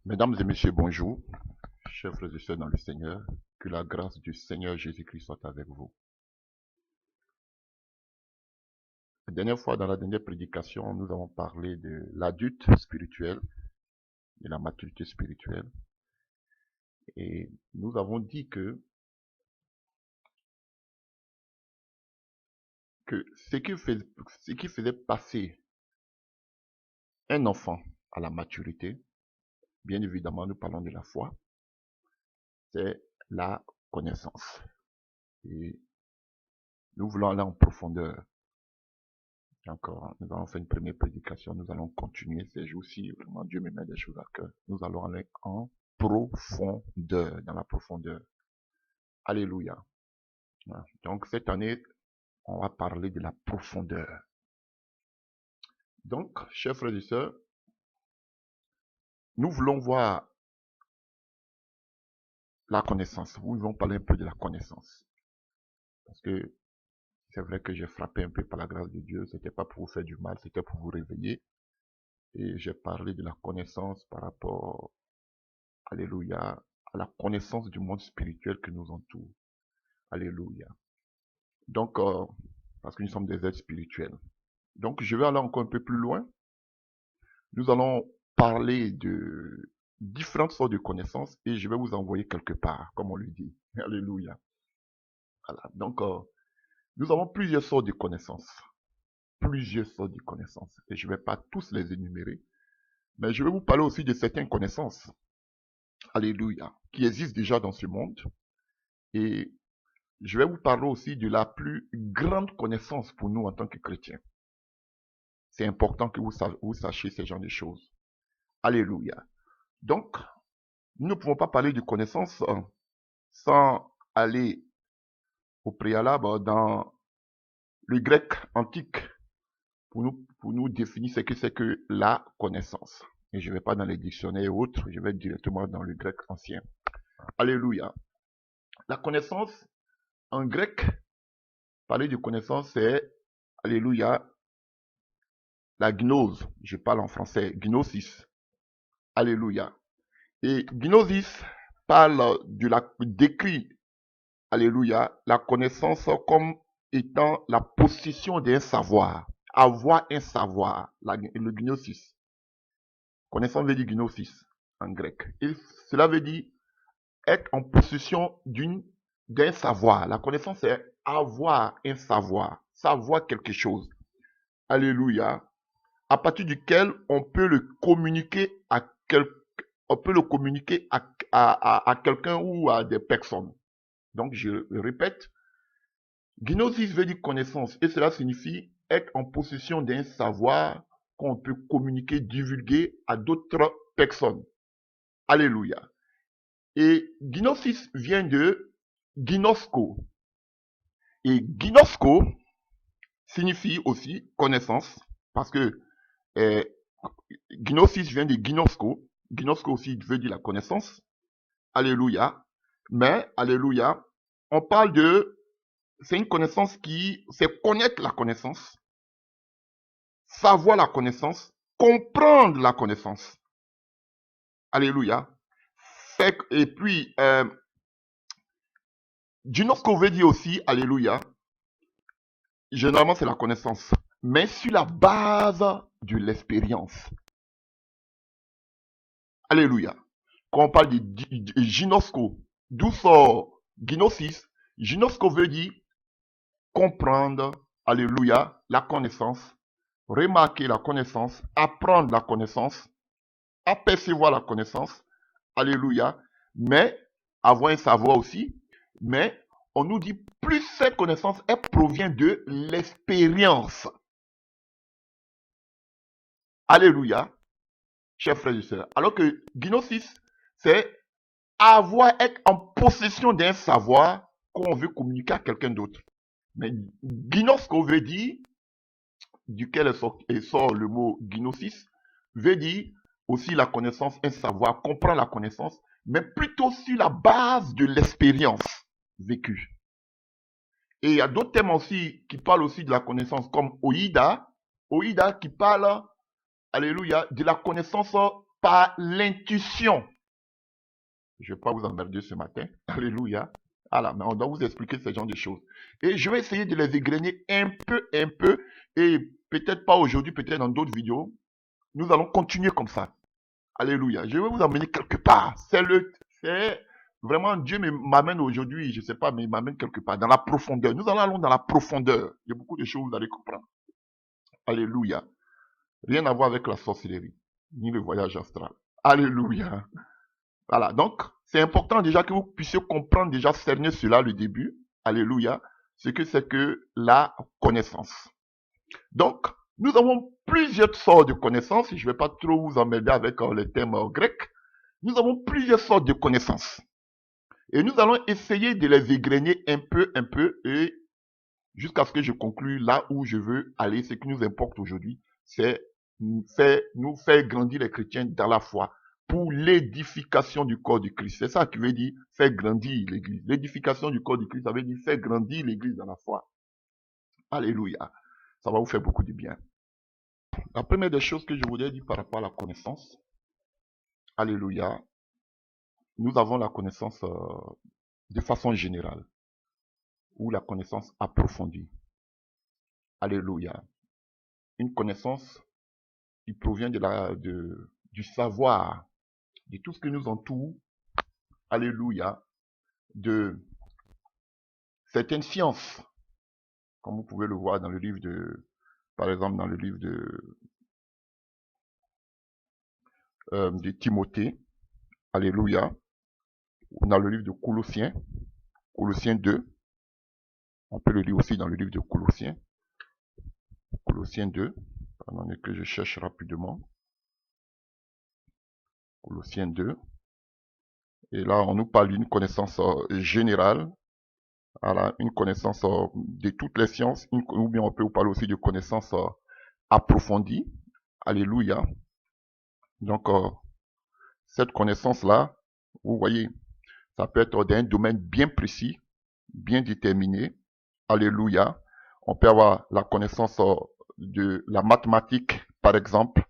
Mesdames et messieurs, bonjour. Chers frères et sœurs dans le Seigneur, que la grâce du Seigneur Jésus-Christ soit avec vous. La dernière fois, dans la dernière prédication, nous avons parlé de l'adulte spirituel, de la maturité spirituelle. Et nous avons dit que ce qui faisait passer un enfant à la maturité, bien évidemment, nous parlons de la foi, c'est la connaissance. Et nous voulons aller en profondeur. Encore, nous allons faire une première prédication, nous allons continuer ces jours-ci. Vraiment, Dieu me met des choses à cœur. Nous allons aller en profondeur, dans la profondeur. Alléluia. Donc, cette année, on va parler de la profondeur. Donc, chers frères et sœurs, nous voulons voir la connaissance. Nous voulons parler un peu de la connaissance. Parce que c'est vrai que j'ai frappé un peu par la grâce de Dieu. C'était pas pour vous faire du mal, c'était pour vous réveiller. Et j'ai parlé de la connaissance par rapport, alléluia, à la connaissance du monde spirituel qui nous entoure. Alléluia. Donc, parce que nous sommes des êtres spirituels. Donc, je vais aller encore un peu plus loin. Nous allons parler de différentes sortes de connaissances et je vais vous envoyer quelque part, comme on le dit. Alléluia. Voilà. Donc, nous avons plusieurs sortes de connaissances. Plusieurs sortes de connaissances. Et je ne vais pas tous les énumérer. Mais je vais vous parler aussi de certaines connaissances. Alléluia. Qui existent déjà dans ce monde. Et je vais vous parler aussi de la plus grande connaissance pour nous en tant que chrétiens. C'est important que vous sachiez ce genre de choses. Alléluia. Donc, nous ne pouvons pas parler de connaissance sans aller au préalable dans le grec antique pour nous définir ce que c'est que la connaissance. Et je ne vais pas dans les dictionnaires et autres, je vais directement dans le grec ancien. Alléluia. La connaissance, en grec, parler de connaissance, c'est, alléluia, la gnose. Je parle en français, gnosis. Alléluia. Et gnosis décrit, alléluia, la connaissance comme étant la possession d'un savoir. Avoir un savoir, le gnosis. Connaissance veut dire gnosis en grec. Et cela veut dire être en possession d'un savoir. La connaissance, c'est avoir un savoir, savoir quelque chose. Alléluia. À partir duquel on peut le communiquer à quelqu'un ou à des personnes. Donc, je répète, gnosis veut dire connaissance et cela signifie être en possession d'un savoir qu'on peut communiquer, divulguer à d'autres personnes. Alléluia. Et gnosis vient de ginosko. Et ginosko signifie aussi connaissance parce que gnosis vient de ginosko. Ginosko aussi veut dire la connaissance. Alléluia. Mais, alléluia, on parle c'est une connaissance c'est connaître la connaissance, savoir la connaissance, comprendre la connaissance. Alléluia. Et puis, ginosko veut dire aussi, alléluia, généralement c'est la connaissance, mais sur la base de l'expérience. Alléluia. Quand on parle de ginosko, d'où sort gnosis, ginosko veut dire comprendre, alléluia, la connaissance, remarquer la connaissance, apprendre la connaissance, apercevoir la connaissance, alléluia, mais avoir un savoir aussi, mais on nous dit plus cette connaissance, elle provient de l'expérience. Alléluia, chers frères et sœurs. Alors que gnosis, c'est être en possession d'un savoir qu'on veut communiquer à quelqu'un d'autre. Mais gnosko veut dire, duquel sort le mot gnosis, veut dire aussi la connaissance, un savoir, comprendre la connaissance, mais plutôt sur la base de l'expérience vécue. Et il y a d'autres thèmes aussi qui parlent aussi de la connaissance, comme Oïda qui parle, alléluia, de la connaissance par l'intuition. Je ne vais pas vous emmerder ce matin. Alléluia. Voilà, mais on doit vous expliquer ce genre de choses. Et je vais essayer de les égrener un peu, et peut-être pas aujourd'hui, peut-être dans d'autres vidéos. Nous allons continuer comme ça. Alléluia. Je vais vous emmener quelque part. C'est vraiment, Dieu m'amène aujourd'hui, je ne sais pas, mais il m'amène quelque part, dans la profondeur. Nous allons dans la profondeur. Il y a beaucoup de choses, vous allez comprendre. Alléluia. Rien à voir avec la sorcellerie, ni le voyage astral. Alléluia. Voilà, donc, c'est important déjà que vous puissiez comprendre, déjà cerner cela, le début. Alléluia. Ce que c'est que la connaissance. Donc, nous avons plusieurs sortes de connaissances. Je ne vais pas trop vous emmerder avec les termes grecs. Nous avons plusieurs sortes de connaissances. Et nous allons essayer de les égrener un peu, et jusqu'à ce que je conclue là où je veux aller. Ce qui nous importe aujourd'hui, c'est nous faire grandir les chrétiens dans la foi pour l'édification du corps du Christ. C'est ça qui veut dire faire grandir l'église. L'édification du corps du Christ, ça veut dire faire grandir l'église dans la foi. Alléluia. Ça va vous faire beaucoup de bien. La première des choses que je voudrais dire par rapport à la connaissance, alléluia, nous avons la connaissance de façon générale, ou la connaissance approfondie. Alléluia. Une connaissance qui provient du savoir, de tout ce qui nous entoure. Alléluia. De certaines sciences, comme vous pouvez le voir dans le livre par exemple dans le livre de Timothée. Alléluia. Dans le livre de Colossiens 2. On peut le lire aussi dans le livre de Colossiens 2. Attendez que je cherche rapidement. Colossiens 2. Et là, on nous parle d'une connaissance générale. Voilà, une connaissance de toutes les sciences. Ou bien on peut vous parler aussi de connaissance approfondie. Alléluia. Donc, cette connaissance-là, vous voyez, ça peut être dans un domaine bien précis, bien déterminé. Alléluia. On peut avoir la connaissance de la mathématique, par exemple,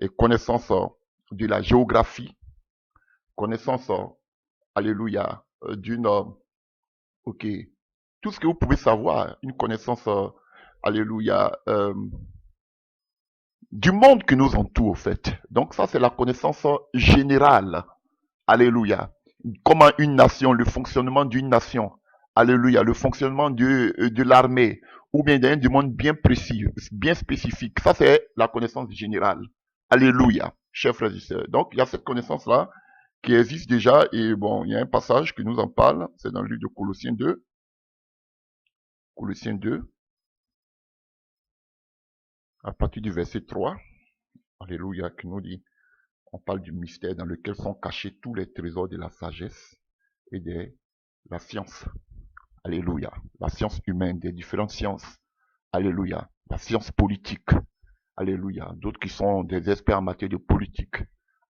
et connaissance de la géographie, connaissance, alléluia, ok, tout ce que vous pouvez savoir, une connaissance, alléluia, du monde qui nous entoure, au fait. Donc ça, c'est la connaissance générale. Alléluia. Comment une nation, le fonctionnement d'une nation. Alléluia. Le fonctionnement de l'armée. Ou bien d'un monde bien précis, bien spécifique. Ça, c'est la connaissance générale. Alléluia. Chers frères et sœurs. Donc, il y a cette connaissance-là qui existe déjà. Et bon, il y a un passage qui nous en parle. C'est dans le livre de Colossiens 2. Colossiens 2. À partir du verset 3. Alléluia. Qui nous dit, on parle du mystère dans lequel sont cachés tous les trésors de la sagesse et de la science. Alléluia. La science humaine, des différentes sciences. Alléluia. La science politique. Alléluia. D'autres qui sont des experts en matière de politique.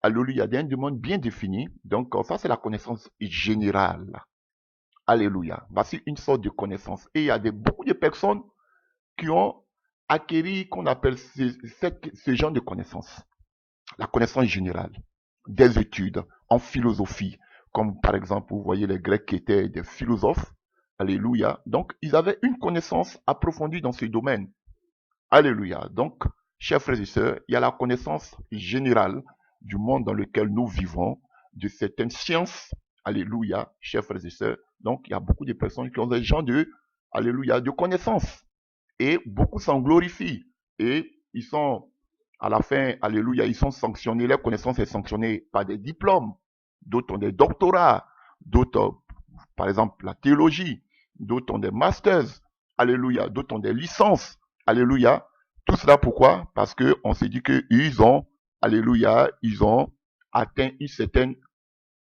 Alléluia. Il y a un domaine bien défini. Donc, ça, c'est la connaissance générale. Alléluia. Voici une sorte de connaissance. Et il y a beaucoup de personnes qui ont acquis, qu'on appelle ce genre de connaissance. La connaissance générale. Des études en philosophie. Comme par exemple, vous voyez les Grecs qui étaient des philosophes. Alléluia. Donc, ils avaient une connaissance approfondie dans ce domaine. Alléluia. Donc, chers frères et sœurs, il y a la connaissance générale du monde dans lequel nous vivons, de certaines sciences. Alléluia, chers frères et sœurs. Donc, il y a beaucoup de personnes qui ont des gens alléluia, de connaissances. Et beaucoup s'en glorifient. Et ils sont, à la fin, alléluia, ils sont sanctionnés. Leur connaissance est sanctionnée par des diplômes. D'autres ont des doctorats. D'autres, par exemple, la théologie. D'autres ont des masters. Alléluia. D'autres ont des licences. Alléluia. Tout cela pourquoi? Parce que on s'est dit qu'ils ont, alléluia, ils ont atteint une certaine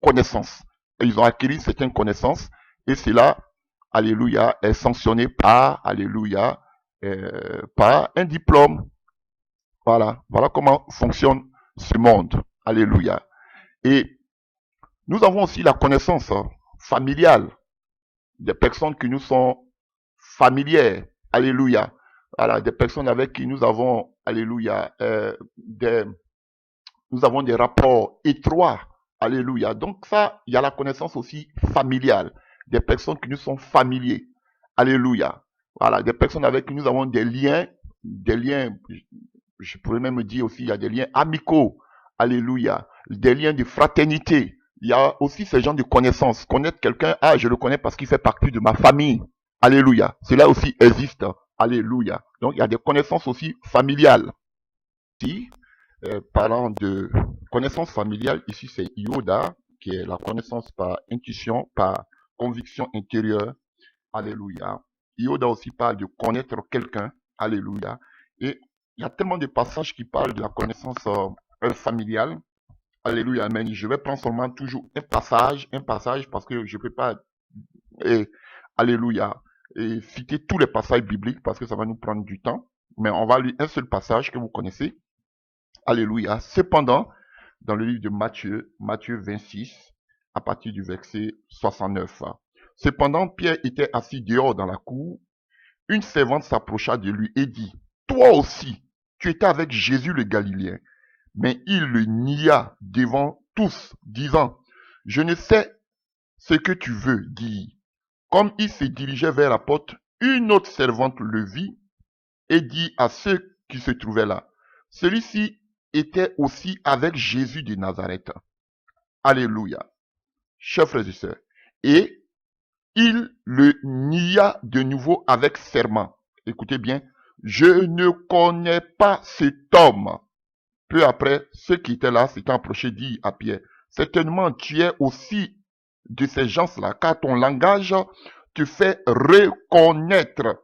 connaissance. Ils ont acquis une certaine connaissance. Et cela, alléluia, est sanctionné par, alléluia, par un diplôme. Voilà. Voilà comment fonctionne ce monde. Alléluia. Et nous avons aussi la connaissance familiale des personnes qui nous sont familières. Alléluia. Voilà, des personnes avec qui nous avons, alléluia, Nous avons des rapports étroits. Alléluia. Donc ça, il y a la connaissance aussi familiale. Des personnes qui nous sont familiers. Alléluia. Voilà, des personnes avec qui nous avons des liens, je pourrais même dire aussi, il y a des liens amicaux. Alléluia. Des liens de fraternité. Il y a aussi ce genre de connaissances. Connaître quelqu'un, ah, je le connais parce qu'il fait partie de ma famille. Alléluia. Cela aussi existe. Alléluia. Donc, il y a des connaissances aussi familiales. Si, parlant de connaissance familiale, ici c'est Yoda, qui est la connaissance par intuition, par conviction intérieure. Alléluia. Yoda aussi parle de connaître quelqu'un. Alléluia. Et il y a tellement de passages qui parlent de la connaissance familiale. Alléluia, amen. Je vais prendre seulement toujours un passage, parce que je ne peux pas, et, alléluia, et citer tous les passages bibliques parce que ça va nous prendre du temps. Mais on va lire un seul passage que vous connaissez. Alléluia. Cependant, dans le livre de Matthieu, Matthieu 26, à partir du verset 69. Cependant, Pierre était assis dehors dans la cour. Une servante s'approcha de lui et dit, toi aussi, tu étais avec Jésus le Galiléen. Mais il le nia devant tous, disant, je ne sais ce que tu veux dire. Comme il se dirigeait vers la porte, une autre servante le vit et dit à ceux qui se trouvaient là, celui-ci était aussi avec Jésus de Nazareth. Alléluia. Chers frères et sœurs. Et il le nia de nouveau avec serment. Écoutez bien, je ne connais pas cet homme. Peu après, ceux qui étaient là s'étant approchés disent à Pierre, certainement tu es aussi de ces gens-là, car ton langage te fait reconnaître.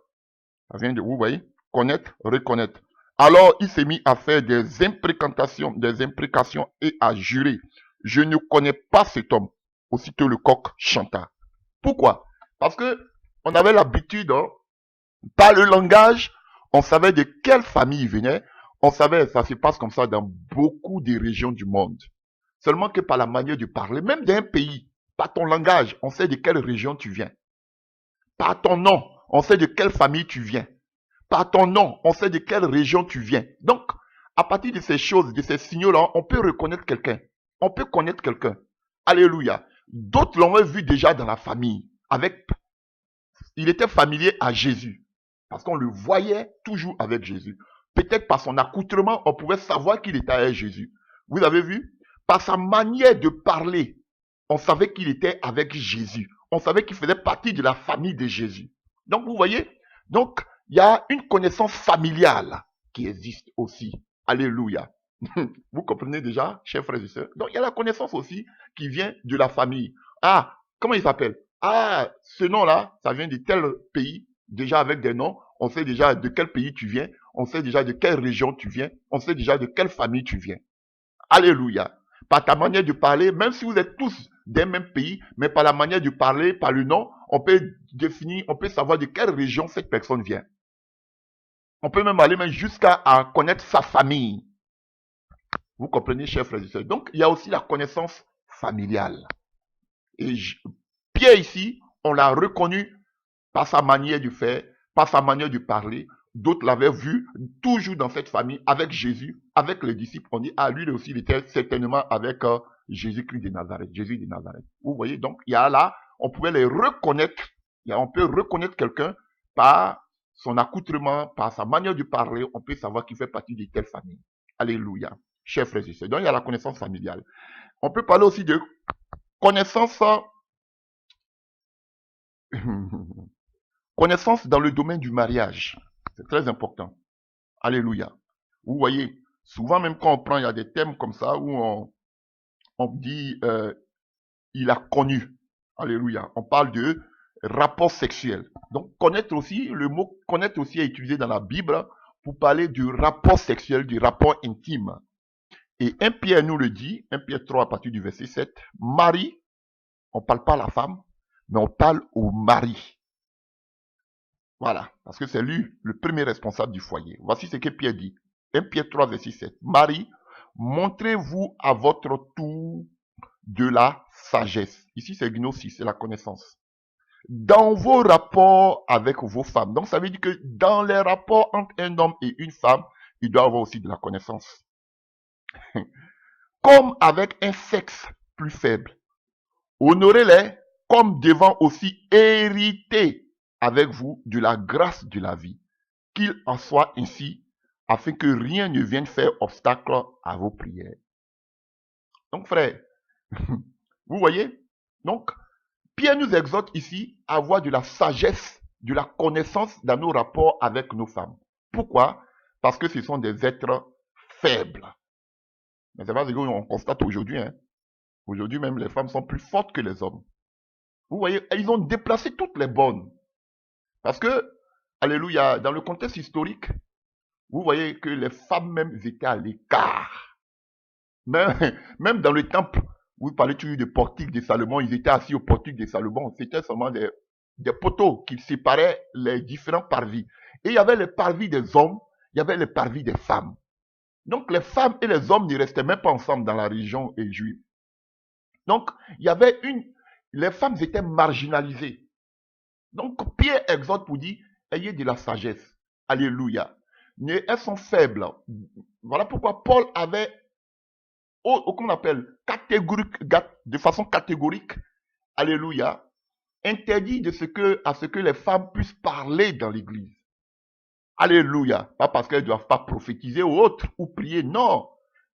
Ça vient de, vous voyez, connaître, reconnaître. Alors il s'est mis à faire des imprécations et à jurer. Je ne connais pas cet homme. Aussitôt le coq chanta. Pourquoi? Parce que on avait l'habitude, par le langage, on savait de quelle famille il venait. On savait, ça se passe comme ça dans beaucoup de régions du monde. Seulement que par la manière de parler, même d'un pays, par ton langage, on sait de quelle région tu viens. Par ton nom, on sait de quelle famille tu viens. Par ton nom, on sait de quelle région tu viens. Donc, à partir de ces choses, de ces signaux-là, on peut reconnaître quelqu'un. On peut connaître quelqu'un. Alléluia. D'autres l'ont vu déjà dans la famille. Il était familier à Jésus. Parce qu'on le voyait toujours avec Jésus. Peut-être par son accoutrement, on pouvait savoir qu'il était avec Jésus. Vous avez vu? Par sa manière de parler, on savait qu'il était avec Jésus. On savait qu'il faisait partie de la famille de Jésus. Donc, vous voyez? Donc, il y a une connaissance familiale qui existe aussi. Alléluia. Vous comprenez déjà, chers frères et sœurs? Donc, il y a la connaissance aussi qui vient de la famille. Ah, comment il s'appelle? Ah, ce nom-là, ça vient de tel pays, déjà avec des noms. On sait déjà de quel pays tu viens. On sait déjà de quelle région tu viens. On sait déjà de quelle famille tu viens. Alléluia. Par ta manière de parler, même si vous êtes tous d'un même pays, mais par la manière de parler, par le nom, on peut définir, on peut savoir de quelle région cette personne vient. On peut même aller jusqu'à connaître sa famille. Vous comprenez, chers frères et sœurs. Donc, il y a aussi la connaissance familiale. Et Pierre ici, on l'a reconnu par sa manière de faire, par sa manière de parler. D'autres l'avaient vu toujours dans cette famille avec Jésus, avec les disciples. On dit, ah, lui aussi, il était certainement avec Jésus-Christ de Nazareth, Jésus de Nazareth. Vous voyez, donc, il y a là, on pouvait les reconnaître. On peut reconnaître quelqu'un par son accoutrement, par sa manière de parler. On peut savoir qu'il fait partie de telle famille. Alléluia. Chers frères et sœurs. Donc, il y a la connaissance familiale. On peut parler aussi de connaissance connaissance dans le domaine du mariage. C'est très important. Alléluia. Vous voyez, souvent même quand on prend, il y a des thèmes comme ça où on dit il a connu. Alléluia. On parle de rapport sexuel. Donc connaître aussi, le mot connaître aussi est utilisé dans la Bible pour parler du rapport sexuel, du rapport intime. Et 1 Pierre nous le dit, 1 Pierre 3 à partir du verset 7, mari, on ne parle pas à la femme, mais on parle au mari. Voilà, parce que c'est lui le premier responsable du foyer. Voici ce que Pierre dit. 1 Pierre 3, verset 7. Marie, montrez-vous à votre tour de la sagesse. Ici, c'est gnosis, c'est la connaissance. Dans vos rapports avec vos femmes. Donc, ça veut dire que dans les rapports entre un homme et une femme, il doit avoir aussi de la connaissance. comme avec un sexe plus faible. Honorez-les comme devant aussi hériter avec vous de la grâce de la vie. Qu'il en soit ainsi, afin que rien ne vienne faire obstacle à vos prières. Donc, frère, vous voyez? Donc, Pierre nous exhorte ici à avoir de la sagesse, de la connaissance dans nos rapports avec nos femmes. Pourquoi? Parce que ce sont des êtres faibles. Mais c'est pas ce qu'on constate aujourd'hui. Hein. Aujourd'hui même, les femmes sont plus fortes que les hommes. Vous voyez, ils ont déplacé toutes les bonnes. Parce que, alléluia, dans le contexte historique, vous voyez que les femmes même étaient à l'écart. Même dans le temple, vous parlez toujours du portique de Salomon, ils étaient assis au portique de Salomon. C'était seulement des poteaux qui séparaient les différents parvis. Et il y avait les parvis des hommes, il y avait les parvis des femmes. Donc les femmes et les hommes ne restaient même pas ensemble dans la région juive. Donc il y avait les femmes étaient marginalisées. Donc Pierre exhorte pour dire, ayez de la sagesse. Alléluia. Elles sont faibles. Voilà pourquoi Paul avait, qu'on appelle de façon catégorique, alléluia, interdit à ce que les femmes puissent parler dans l'église. Alléluia. Pas parce qu'elles ne doivent pas prophétiser ou autre, ou prier, non.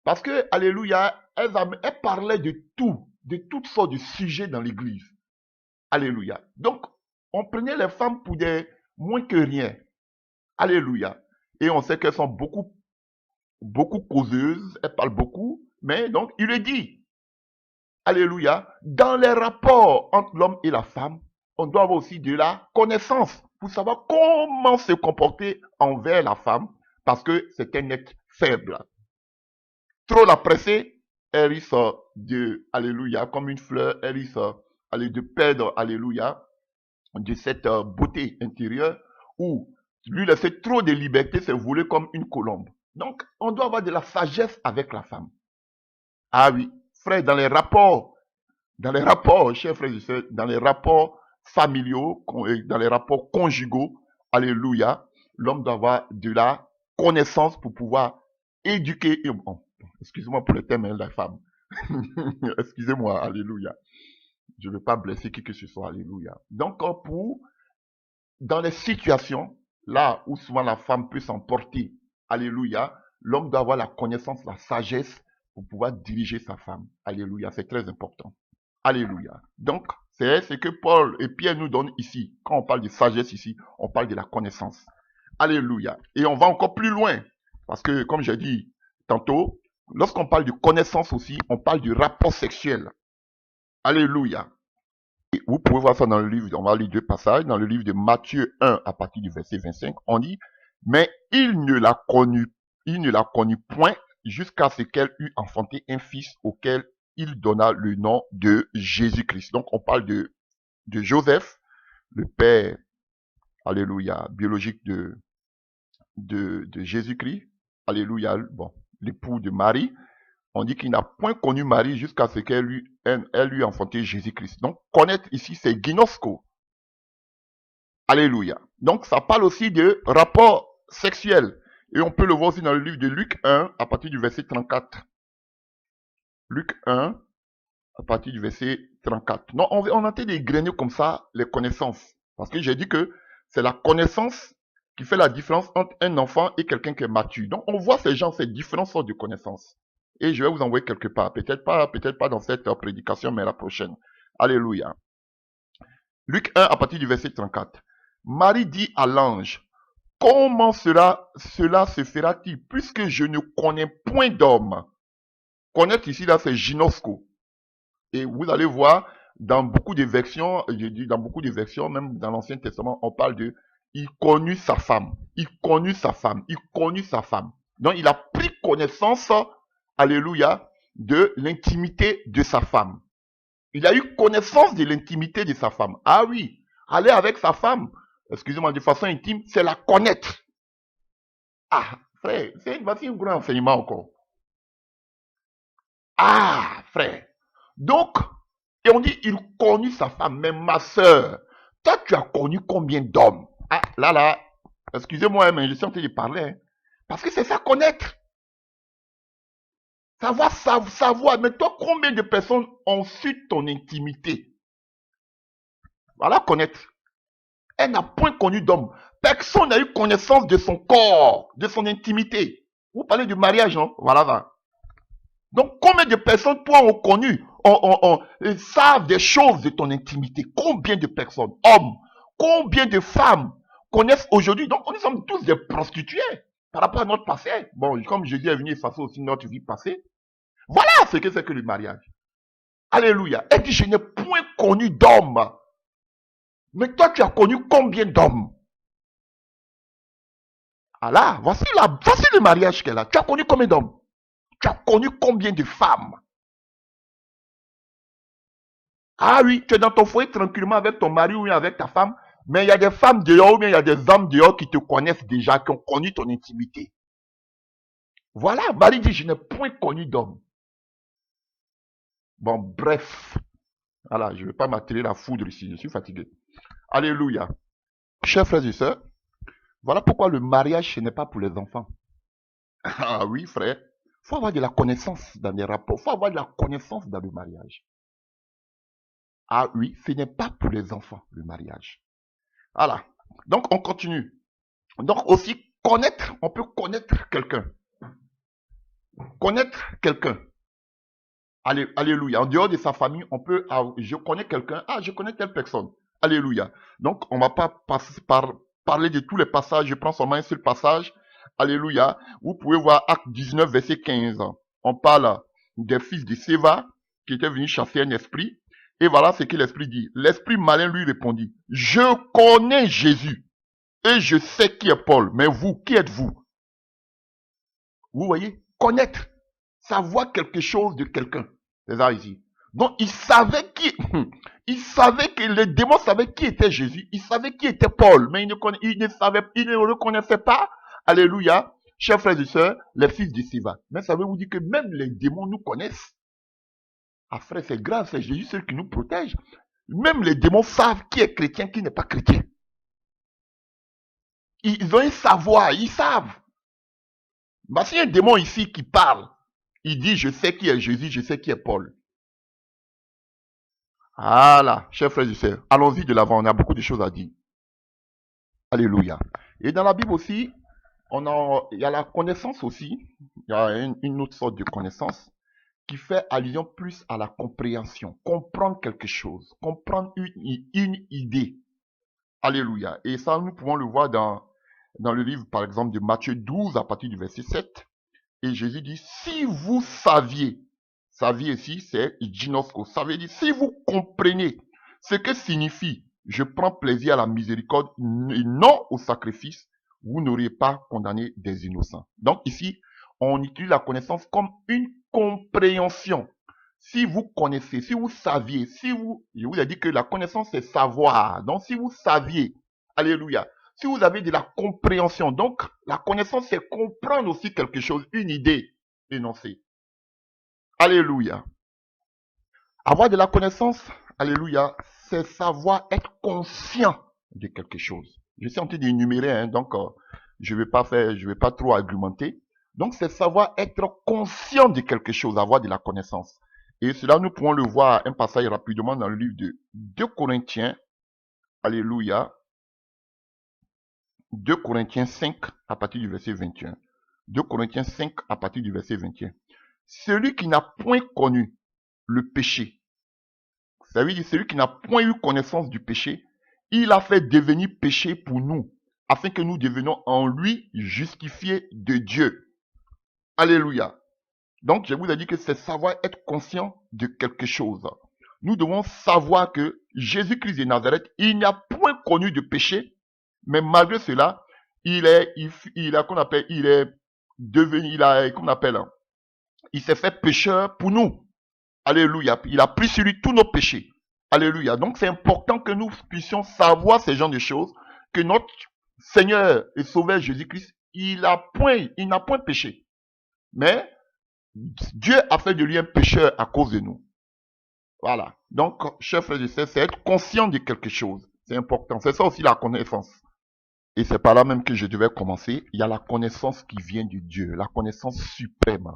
Parce que, alléluia, elles parlaient de tout, de toutes sortes de sujets dans l'église. Alléluia. Donc, on prenait les femmes pour des moins que rien. Alléluia. Et on sait qu'elles sont beaucoup causeuses, elles parlent beaucoup, mais donc, il le dit. Alléluia. Dans les rapports entre l'homme et la femme, on doit avoir aussi de la connaissance pour savoir comment se comporter envers la femme, parce que c'est un être faible. Trop la presser, elle risque de, alléluia, comme une fleur, elle risque de perdre, alléluia, de cette beauté intérieure, ou lui laisser trop de liberté, se voler comme une colombe. Donc, on doit avoir de la sagesse avec la femme. Ah oui, frère, dans les rapports, chers frères et sœurs, dans les rapports familiaux, dans les rapports conjugaux, alléluia, l'homme doit avoir de la connaissance pour pouvoir éduquer, excusez-moi pour le thème, la femme. Excusez-moi, alléluia. Je ne veux pas blesser qui que ce soit, alléluia. Donc, dans les situations, là où souvent la femme peut s'emporter, alléluia, l'homme doit avoir la connaissance, la sagesse pour pouvoir diriger sa femme. Alléluia, c'est très important. Alléluia. Donc, c'est ce que Paul et Pierre nous donnent ici. Quand on parle de sagesse ici, on parle de la connaissance. Alléluia. Et on va encore plus loin. Parce que, comme j'ai dit tantôt, lorsqu'on parle de connaissance aussi, on parle du rapport sexuel. Alléluia. Et vous pouvez voir ça dans le livre, on va lire 2 passages, dans le livre de Matthieu 1 à partir du verset 25, on dit, mais il ne la connut point jusqu'à ce qu'elle eût enfanté un fils auquel il donna le nom de Jésus-Christ. Donc on parle de Joseph, le père, alléluia, biologique de Jésus-Christ, alléluia, bon, l'époux de Marie. On dit qu'il n'a point connu Marie jusqu'à ce qu'elle lui ait enfanté Jésus-Christ. Donc, connaître ici, c'est ginosko. Alléluia. Donc, ça parle aussi de rapport sexuel. Et on peut le voir aussi dans le livre de Luc 1, à partir du verset 34. Luc 1, à partir du verset 34. Non, on a été dégrainer comme ça les connaissances. Parce que j'ai dit que c'est la connaissance qui fait la différence entre un enfant et quelqu'un qui est mature. Donc, on voit ces différentes sortes de connaissances. Et je vais vous envoyer quelque part. Peut-être pas dans cette prédication, mais la prochaine. Alléluia. Luc 1, à partir du verset 34. Marie dit à l'ange, comment cela se fera-t-il, puisque je ne connais point d'homme? Connaître ici, là, c'est ginosco. Et vous allez voir, dans beaucoup de versions, même dans l'Ancien Testament, on parle de, il connut sa femme. Donc, il a pris connaissance, alléluia, de l'intimité de sa femme. Il a eu connaissance de l'intimité de sa femme. Ah oui, aller avec sa femme, excusez-moi, de façon intime, c'est la connaître. Ah, frère, voici un grand enseignement encore. Ah, frère. Donc, et on dit, il connut sa femme, mais ma soeur, toi, tu as connu combien d'hommes? Ah, là, excusez-moi, mais je suis en train de parler. Hein, parce que c'est ça connaître. Savoir. Mais toi, combien de personnes ont su ton intimité? Voilà, connaître. Elle n'a point connu d'homme. Personne n'a eu connaissance de son corps, de son intimité. Vous parlez du mariage, non? Voilà. Donc, combien de personnes, toi, ont connu, savent des choses de ton intimité? Combien de personnes, hommes, combien de femmes connaissent aujourd'hui? Donc, nous sommes tous des prostituées par rapport à notre passé. Bon, comme Jésus est venu effacer aussi notre vie passée. Voilà ce que c'est que le mariage. Alléluia. Elle dit, je n'ai point connu d'homme. Mais toi, tu as connu combien d'hommes? Ah là, voici le mariage qu'elle a. Tu as connu combien d'hommes? Tu as connu combien de femmes? Ah oui, tu es dans ton foyer tranquillement avec ton mari ou avec ta femme, mais il y a des femmes dehors ou bien il y a des hommes dehors qui te connaissent déjà, qui ont connu ton intimité. Voilà, Marie dit, je n'ai point connu d'homme. Bon, bref. Voilà, je ne vais pas m'attirer la foudre ici, je suis fatigué. Alléluia. Chers frères et sœurs, voilà pourquoi le mariage, ce n'est pas pour les enfants. Ah oui, frère. Il faut avoir de la connaissance dans les rapports. Il faut avoir de la connaissance dans le mariage. Ah oui, ce n'est pas pour les enfants, le mariage. Voilà. Donc, on continue. Donc, aussi, connaître, on peut connaître quelqu'un. Connaître quelqu'un. Alléluia. En dehors de sa famille, on peut, je connais quelqu'un, je connais telle personne. Alléluia. Donc, on ne va pas parler de tous les passages, je prends seulement un seul passage. Alléluia. Vous pouvez voir Acte 19, verset 15. On parle des fils de Séva qui étaient venus chasser un esprit. Et voilà ce que l'esprit dit. L'esprit malin lui répondit, je connais Jésus et je sais qui est Paul. Mais vous, qui êtes-vous? Vous voyez? Connaître. Savoir quelque chose de quelqu'un. C'est ça ici. Donc, il savait que les démons savaient qui était Jésus. Il savait qui était Paul. Mais il ne reconnaissait pas. Alléluia. Chers frères et sœurs, les fils de Siva. Mais savez-vous dire que même les démons nous connaissent? Ah frère, c'est grave, c'est Jésus seul qui nous protège. Même les démons savent qui est chrétien, qui n'est pas chrétien. Ils ont un savoir, ils savent. Bah, s'il y a un démon ici qui parle, il dit, je sais qui est Jésus, je sais qui est Paul. Voilà, chers frères et sœurs, allons-y de l'avant, on a beaucoup de choses à dire. Alléluia. Et dans la Bible aussi, il y a la connaissance aussi, il y a une autre sorte de connaissance qui fait allusion plus à la compréhension, comprendre quelque chose, comprendre une idée. Alléluia. Et ça, nous pouvons le voir dans le livre, par exemple, de Matthieu 12, à partir du verset 7. Et Jésus dit, si vous saviez ici, c'est ginosko, ça veut dire, si vous comprenez ce que signifie, je prends plaisir à la miséricorde et non au sacrifice, vous n'auriez pas condamné des innocents. Donc ici, on utilise la connaissance comme une compréhension. Si vous connaissez, si vous saviez, je vous ai dit que la connaissance c'est savoir. Donc si vous saviez, alléluia, si vous avez de la compréhension, donc la connaissance c'est comprendre aussi quelque chose, une idée énoncée. Alléluia. Avoir de la connaissance, alléluia, c'est savoir être conscient de quelque chose. Je suis en train d'énumérer, donc je vais pas trop argumenter. Donc c'est savoir être conscient de quelque chose, avoir de la connaissance. Et cela, nous pouvons le voir, un passage rapidement dans le livre de 2 Corinthiens. Alléluia. 2 Corinthiens 5 à partir du verset 21. 2 Corinthiens 5 à partir du verset 21. Celui qui n'a point connu le péché, ça veut dire celui qui n'a point eu connaissance du péché, il a fait devenir péché pour nous, afin que nous devenions en lui justifiés de Dieu. Alléluia. Donc, je vous ai dit que c'est savoir être conscient de quelque chose. Nous devons savoir que Jésus-Christ de Nazareth, il n'a point connu de péché, mais malgré cela, il s'est fait pécheur pour nous. Alléluia. Il a pris sur lui tous nos péchés. Alléluia. Donc, c'est important que nous puissions savoir ces genres de choses, que notre Seigneur et Sauveur Jésus-Christ, il n'a point péché. Mais, Dieu a fait de lui un pécheur à cause de nous. Voilà. Donc, chers frères et sœurs, c'est être conscient de quelque chose. C'est important. C'est ça aussi la connaissance. Et c'est par là même que je devais commencer. Il y a la connaissance qui vient de Dieu, la connaissance suprême.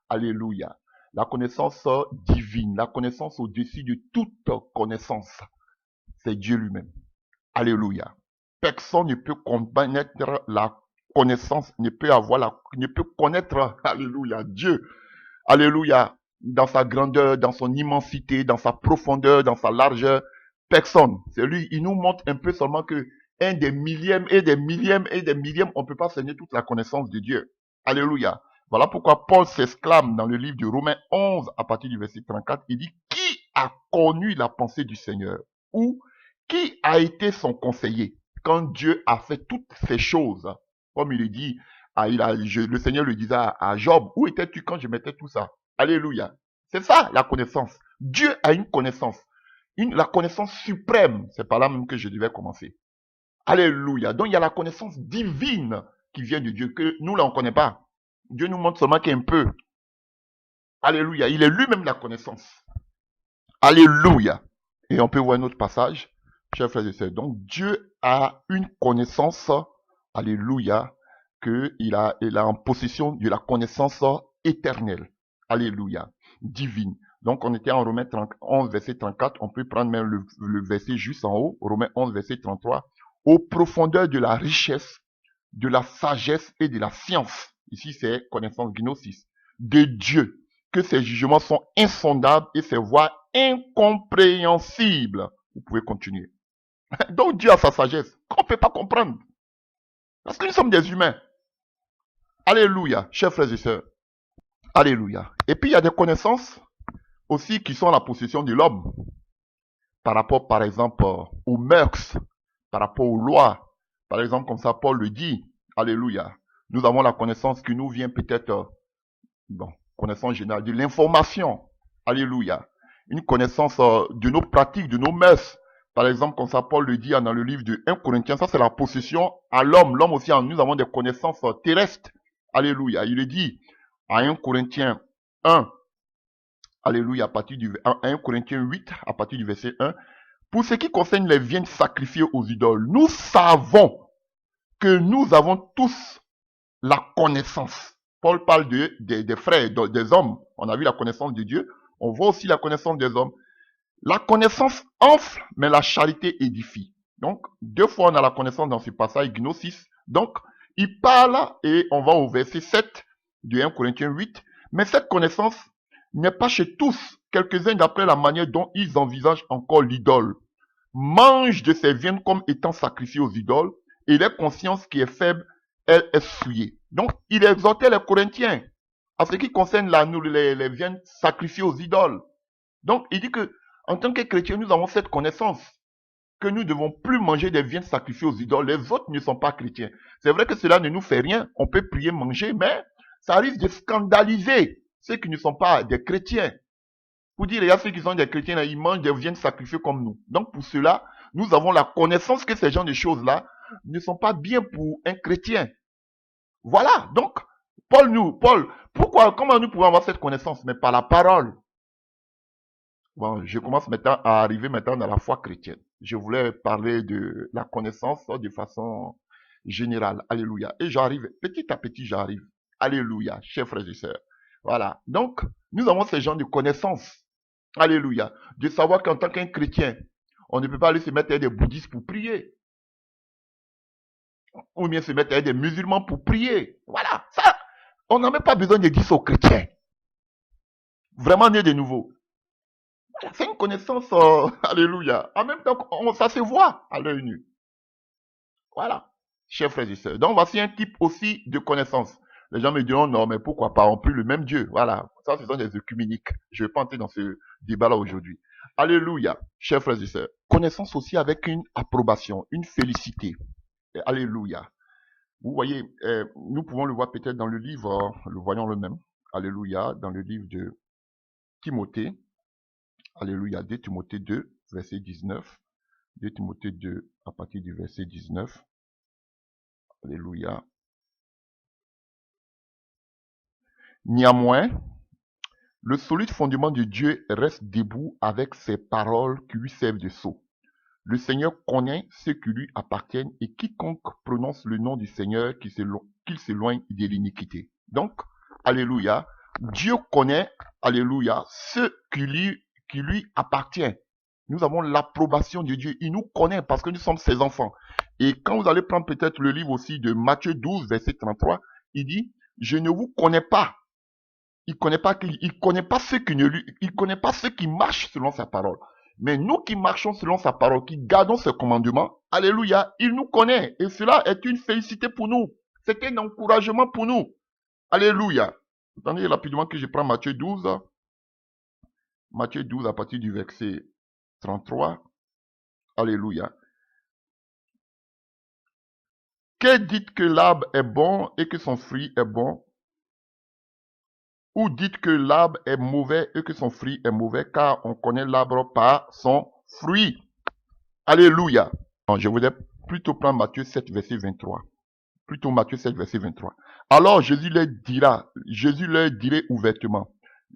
Alléluia. La connaissance divine, la connaissance au-dessus de toute connaissance, c'est Dieu lui-même. Alléluia. Personne ne peut connaître la connaissance, ne peut connaître, alléluia, Dieu. Alléluia. Dans sa grandeur, dans son immensité, dans sa profondeur, dans sa largeur. Personne. C'est lui, il nous montre un peu seulement que un des millièmes et des millièmes et des millièmes, on ne peut pas saigner toute la connaissance de Dieu. Alléluia. Voilà pourquoi Paul s'exclame dans le livre de Romains 11, à partir du verset 34, il dit, qui a connu la pensée du Seigneur? Ou qui a été son conseiller quand Dieu a fait toutes ces choses? Comme il dit, le Seigneur le disait à Job, où étais-tu quand je mettais tout ça? Alléluia. C'est ça la connaissance. Dieu a une connaissance. La connaissance suprême. C'est par là même que je devais commencer. Alléluia. Donc il y a la connaissance divine qui vient de Dieu, que nous là on ne connaît pas. Dieu nous montre seulement qu'un peu. Alléluia. Il est lui-même la connaissance. Alléluia. Et on peut voir un autre passage, chers frères et sœurs. Donc Dieu a une connaissance, alléluia, qu'il a en possession de la connaissance éternelle. Alléluia. Divine. Donc on était en Romains 11, verset 34. On peut prendre même le verset juste en haut. Romains 11, verset 33. Aux profondeurs de la richesse, de la sagesse et de la science. Ici c'est connaissance gnosis. De Dieu. Que ses jugements sont insondables et ses voies incompréhensibles. Vous pouvez continuer. Donc Dieu a sa sagesse qu'on ne peut pas comprendre. Parce que nous sommes des humains. Alléluia, chers frères et sœurs. Alléluia. Et puis il y a des connaissances aussi qui sont à la possession de l'homme. Par rapport, par exemple, aux mœurs, par rapport aux lois. Par exemple, comme ça, Paul le dit. Alléluia. Nous avons la connaissance qui nous vient peut-être, connaissance générale, de l'information. Alléluia. Une connaissance de nos pratiques, de nos mœurs. Par exemple, comme ça, Paul le dit dans le livre de 1 Corinthiens, ça c'est la possession à l'homme. L'homme aussi, nous avons des connaissances terrestres. Alléluia. Il le dit à 1 Corinthiens 1, alléluia, à partir du 1 Corinthiens 8, à partir du verset 1. Pour ce qui concerne les viandes sacrifiées aux idoles, nous savons que nous avons tous la connaissance. Paul parle des frères, des hommes. On a vu la connaissance de Dieu. On voit aussi la connaissance des hommes. La connaissance enfle, mais la charité édifie. Donc, deux fois on a la connaissance dans ce passage, gnosis. Donc, il parle, et on va au verset 7 de 1 Corinthiens 8. Mais cette connaissance n'est pas chez tous. Quelques-uns, d'après la manière dont ils envisagent encore l'idole, mangent de ces viandes comme étant sacrifiées aux idoles, et leur conscience qui est faible, elle est souillée. Donc, il exhortait les Corinthiens à ce qui concerne les viandes sacrifiées aux idoles. Donc, il dit que, en tant que chrétiens, nous avons cette connaissance que nous ne devons plus manger des viandes sacrifiées aux idoles. Les autres ne sont pas chrétiens. C'est vrai que cela ne nous fait rien. On peut prier, manger, mais ça risque de scandaliser ceux qui ne sont pas des chrétiens. Pour dire, il y a ceux qui sont des chrétiens, là, ils mangent des viandes sacrifiées comme nous. Donc, pour cela, nous avons la connaissance que ces genres de choses-là ne sont pas bien pour un chrétien. Voilà. Donc, comment nous pouvons avoir cette connaissance? Mais par la parole. Bon, je commence maintenant à arriver maintenant dans la foi chrétienne. Je voulais parler de la connaissance de façon générale. Alléluia. Et j'arrive, petit à petit, j'arrive. Alléluia, chers frères et sœurs. Voilà. Donc, nous avons ce genre de connaissances. Alléluia. De savoir qu'en tant qu'un chrétien, on ne peut pas aller se mettre avec des bouddhistes pour prier. Ou bien se mettre avec des musulmans pour prier. Voilà. Ça, on n'a même pas besoin de dire ça aux chrétiens. Vraiment né de nouveau. C'est une connaissance, alléluia. En même temps, ça se voit à l'œil nu. Voilà, chers frères et sœurs. Donc, voici un type aussi de connaissance. Les gens me diront, non, mais pourquoi pas, on prie le même Dieu. Voilà, ça, ce sont des œcuméniques. Je ne vais pas entrer dans ce débat-là aujourd'hui. Alléluia, chers frères et sœurs. Connaissance aussi avec une approbation, une félicité. Et alléluia. Vous voyez, nous pouvons le voir peut-être dans le livre, le voyons le même. Alléluia, dans le livre de Timothée. Alléluia, 2 Timothée 2, verset 19. 2 Timothée 2, à partir du verset 19. Alléluia. Néanmoins, le solide fondement de Dieu reste debout avec ses paroles qui lui servent de sceau. Le Seigneur connaît ceux qui lui appartiennent et quiconque prononce le nom du Seigneur qu'il s'éloigne de l'iniquité. Donc, alléluia, Dieu connaît, alléluia, ce qui lui appartient. Nous avons l'approbation de Dieu. Il nous connaît parce que nous sommes ses enfants. Et quand vous allez prendre peut-être le livre aussi de Matthieu 12, verset 33, il dit, je ne vous connais pas. Il connaît pas ceux qui il connaît pas ceux qui marchent selon sa parole. Mais nous qui marchons selon sa parole, qui gardons ses commandements, alléluia, il nous connaît. Et cela est une félicité pour nous. C'est un encouragement pour nous. Alléluia. Attendez rapidement que je prends Matthieu 12. Matthieu 12 à partir du verset 33. Alléluia. Que dites que l'arbre est bon et que son fruit est bon? Ou dites que l'arbre est mauvais et que son fruit est mauvais, car on connaît l'arbre par son fruit. Alléluia. Non, je voudrais plutôt prendre Matthieu 7, verset 23. Plutôt Matthieu 7, verset 23. Alors Jésus leur dirait ouvertement.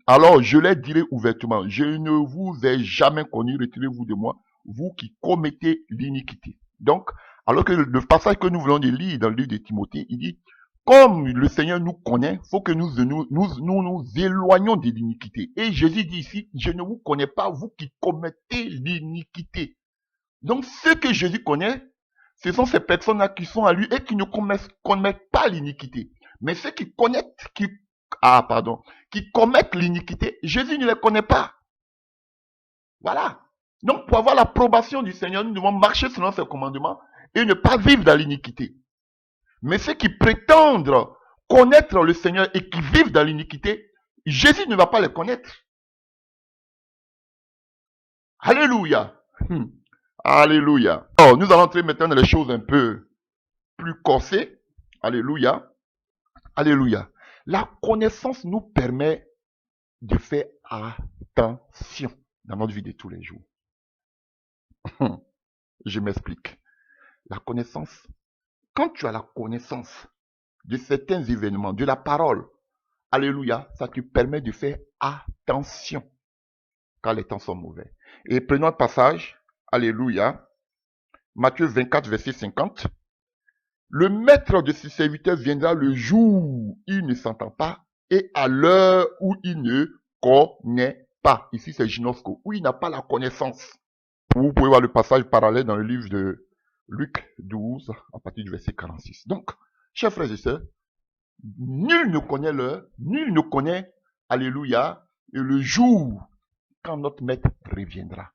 Alors je leur dirai ouvertement, je ne vous ai jamais connu, retirez-vous de moi, vous qui commettez l'iniquité. Donc, alors que le passage que nous venons de lire dans le livre de Timothée, il dit, comme le Seigneur nous connaît, il faut que nous éloignions de l'iniquité. Et Jésus dit ici, je ne vous connais pas, vous qui commettez l'iniquité. Donc, ce que Jésus connaît, ce sont ces personnes-là qui sont à lui et qui ne commettent pas l'iniquité. Mais ceux qui commettent l'iniquité, Jésus ne les connaît pas. Voilà. Donc, pour avoir l'approbation du Seigneur, nous devons marcher selon ses commandements et ne pas vivre dans l'iniquité. Mais ceux qui prétendent connaître le Seigneur et qui vivent dans l'iniquité, Jésus ne va pas les connaître. Alléluia. Alléluia. Alors, nous allons entrer maintenant dans les choses un peu plus corsées. Alléluia. Alléluia. La connaissance nous permet de faire attention dans notre vie de tous les jours. Je m'explique. La connaissance, quand tu as la connaissance de certains événements, de la parole, alléluia, ça te permet de faire attention quand les temps sont mauvais. Et prenons le passage, alléluia, Matthieu 24, verset 50. Le maître de ses serviteurs viendra le jour où il ne s'entend pas et à l'heure où il ne connaît pas. Ici, c'est Ginosco, où il n'a pas la connaissance. Vous pouvez voir le passage parallèle dans le livre de Luc 12, à partir du verset 46. Donc, chers frères et sœurs, nul ne connaît l'heure, nul ne connaît, alléluia, le jour quand notre maître reviendra.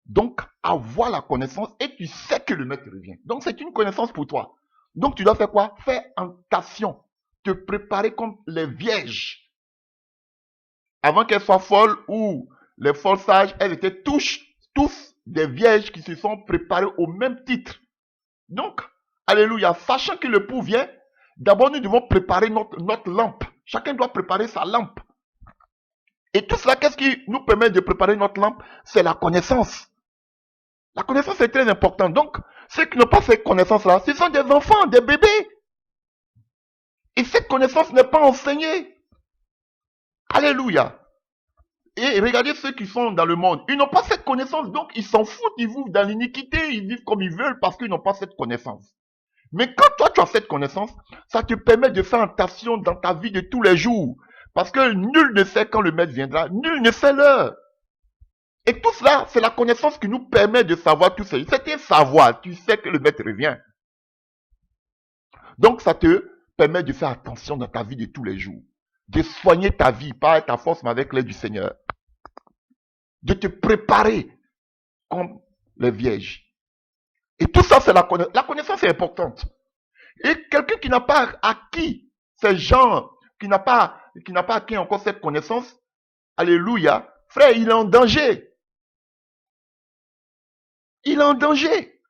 Donc, avoir la connaissance et tu sais que le maître revient. Donc, c'est une connaissance pour toi. Donc, tu dois faire quoi? Faire attention. Te préparer comme les vierges. Avant qu'elles soient folles ou les folles sages, elles étaient tous des vierges qui se sont préparées au même titre. Donc, alléluia, sachant que le pour vient, d'abord nous devons préparer notre lampe. Chacun doit préparer sa lampe. Et tout cela, qu'est-ce qui nous permet de préparer notre lampe? C'est la connaissance. La connaissance est très importante. Donc, ceux qui n'ont pas cette connaissance-là, ce sont des enfants, des bébés. Et cette connaissance n'est pas enseignée. Alléluia. Et regardez ceux qui sont dans le monde. Ils n'ont pas cette connaissance, donc ils s'en foutent, ils vivent dans l'iniquité, ils vivent comme ils veulent parce qu'ils n'ont pas cette connaissance. Mais quand toi tu as cette connaissance, ça te permet de faire attention dans ta vie de tous les jours. Parce que nul ne sait quand le maître viendra, nul ne sait l'heure. Et tout cela, c'est la connaissance qui nous permet de savoir tout ça. C'est un savoir, tu sais que le maître revient. Donc ça te permet de faire attention dans ta vie de tous les jours. De soigner ta vie, pas avec ta force, mais avec l'aide du Seigneur. De te préparer comme les vierges. Et tout ça, c'est la connaissance. La connaissance est importante. Et quelqu'un qui n'a pas acquis ces gens, qui n'a pas acquis encore cette connaissance, alléluia, frère, il est en danger. Il est en danger.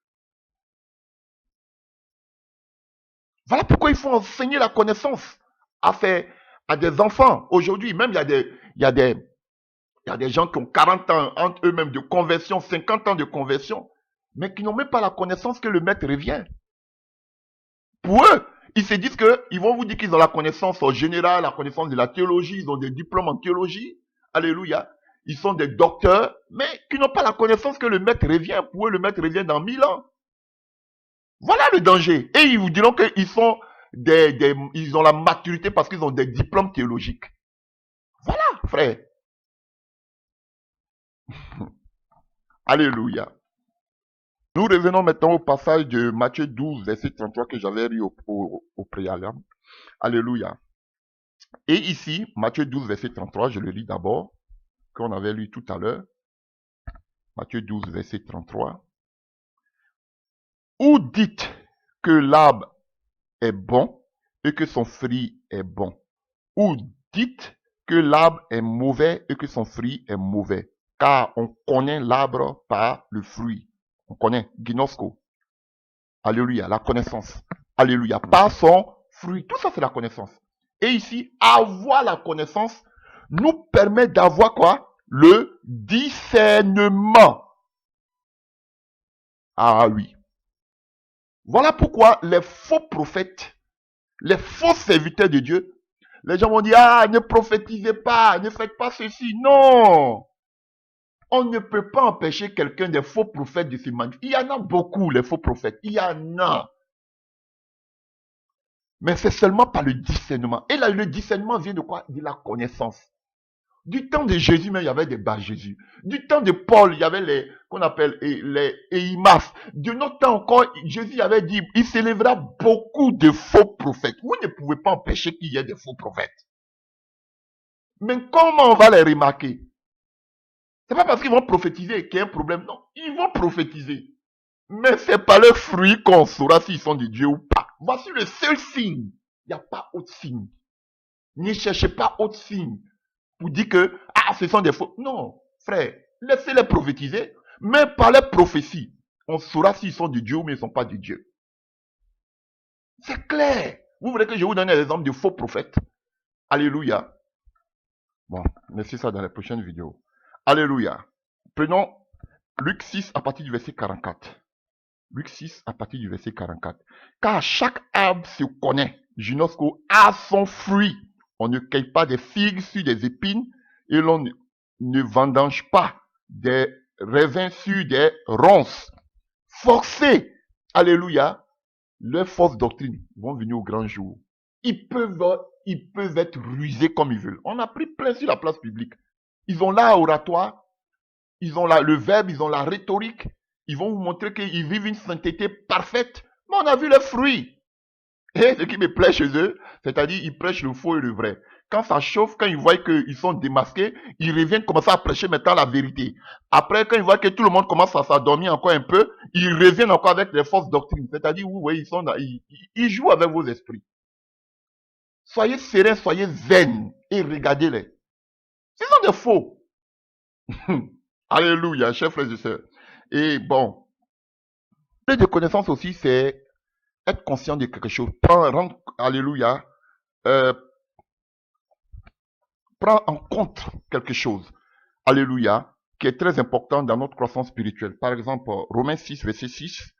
Voilà pourquoi il faut enseigner la connaissance à des enfants. Aujourd'hui, même il y a des gens qui ont 40 ans entre eux-mêmes de conversion, 50 ans de conversion, mais qui n'ont même pas la connaissance que le maître revient. Pour eux, ils se disent qu'ils vont vous dire qu'ils ont la connaissance en général, la connaissance de la théologie, ils ont des diplômes en théologie. Alléluia. Ils sont des docteurs, mais qui n'ont pas la connaissance que le maître revient. Pour eux, le maître revient dans 1000 ans. Voilà le danger. Et ils vous diront qu'ils sont ils ont la maturité parce qu'ils ont des diplômes théologiques. frère. Alléluia. Nous revenons maintenant au passage de Matthieu 12, verset 33 que j'avais lu au préalable. Alléluia. Et ici, Matthieu 12, verset 33, je le lis d'abord, qu'on avait lu tout à l'heure. Matthieu 12, verset 33. Ou dites que l'arbre est bon et que son fruit est bon. Ou dites que l'arbre est mauvais et que son fruit est mauvais. Car on connaît l'arbre par le fruit. On connaît, ginosko. Alléluia, la connaissance. Alléluia, par son fruit. Tout ça, c'est la connaissance. Et ici, avoir la connaissance nous permet d'avoir quoi? Le discernement. Ah oui. Voilà pourquoi les faux prophètes, les faux serviteurs de Dieu, les gens vont dire, ah, ne prophétisez pas, ne faites pas ceci. Non. On ne peut pas empêcher quelqu'un des faux prophètes de se manifester. Il y en a beaucoup, les faux prophètes. Il y en a. Mais c'est seulement par le discernement. Et là, le discernement vient de quoi? De la connaissance. Du temps de Jésus, même, il y avait des bas Jésus. Du temps de Paul, il y avait les, qu'on appelle les éimas. De notre temps encore, Jésus avait dit, il s'élèvera beaucoup de faux prophètes. Vous ne pouvez pas empêcher qu'il y ait des faux prophètes. Mais comment on va les remarquer? C'est pas parce qu'ils vont prophétiser qu'il y a un problème. Non, ils vont prophétiser. Mais c'est par leurs fruits qu'on saura s'ils sont de Dieu ou pas. Voici le seul signe. Il n'y a pas autre signe. Ne cherchez pas autre signe pour dire que, ah, ce sont des faux. Non, frère, laissez-les prophétiser. Mais par les prophéties, on saura s'ils sont de Dieu ou mais ils ne sont pas de Dieu. C'est clair. Vous voulez que je vous donne un exemple de faux prophètes? Alléluia. Bon, laissez ça dans les prochaines vidéos. Alléluia. Prenons Luc 6 à partir du verset 44. Luc 6 à partir du verset 44. Car chaque arbre se connaît, Ginosco, a son fruit. On ne cueille pas des figues sur des épines et l'on ne vendange pas des raisins sur des ronces. Forcés, alléluia, leurs fausses doctrines vont venir au grand jour. Ils peuvent être rusés comme ils veulent. On a pris plein sur la place publique. Ils ont l'oratoire, ils ont le verbe, ils ont la rhétorique. Ils vont vous montrer qu'ils vivent une sainteté parfaite. Mais on a vu les fruits. Et ce qui me plaît chez eux, c'est-à-dire ils prêchent le faux et le vrai. Quand ça chauffe, quand ils voient qu'ils sont démasqués, ils reviennent commencer à prêcher maintenant la vérité. Après, quand ils voient que tout le monde commence à s'endormir encore un peu, ils reviennent encore avec les fausses doctrines. C'est-à-dire, vous voyez, ils jouent avec vos esprits. Soyez sereins, soyez zen et regardez-les. Ce sont des faux. Alléluia, chers frères et sœurs. Et bon, peu de connaissance aussi, c'est être conscient de quelque chose. Alléluia, prends en compte quelque chose. Alléluia, qui est très important dans notre croissance spirituelle. Par exemple, Romains 6, verset 6,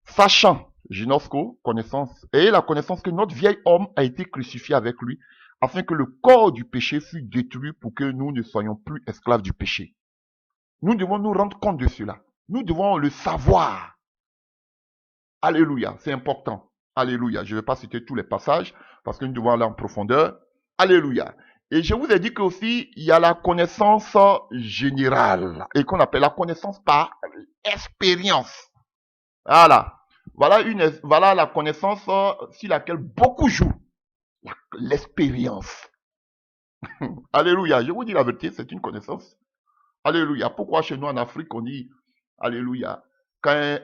sachant, Ginosco, connaissance, et la connaissance que notre vieil homme a été crucifié avec lui, afin que le corps du péché fût détruit pour que nous ne soyons plus esclaves du péché. Nous devons nous rendre compte de cela. Nous devons le savoir. Alléluia, c'est important. Alléluia, je ne vais pas citer tous les passages parce que nous devons aller en profondeur. Alléluia. Et je vous ai dit qu'aussi, il y a la connaissance générale et qu'on appelle la connaissance par expérience. Voilà. Voilà la connaissance sur laquelle beaucoup jouent. L'expérience. Alléluia. Je vous dis la vérité, c'est une connaissance. Alléluia. Pourquoi chez nous en Afrique, on dit Alléluia. Quand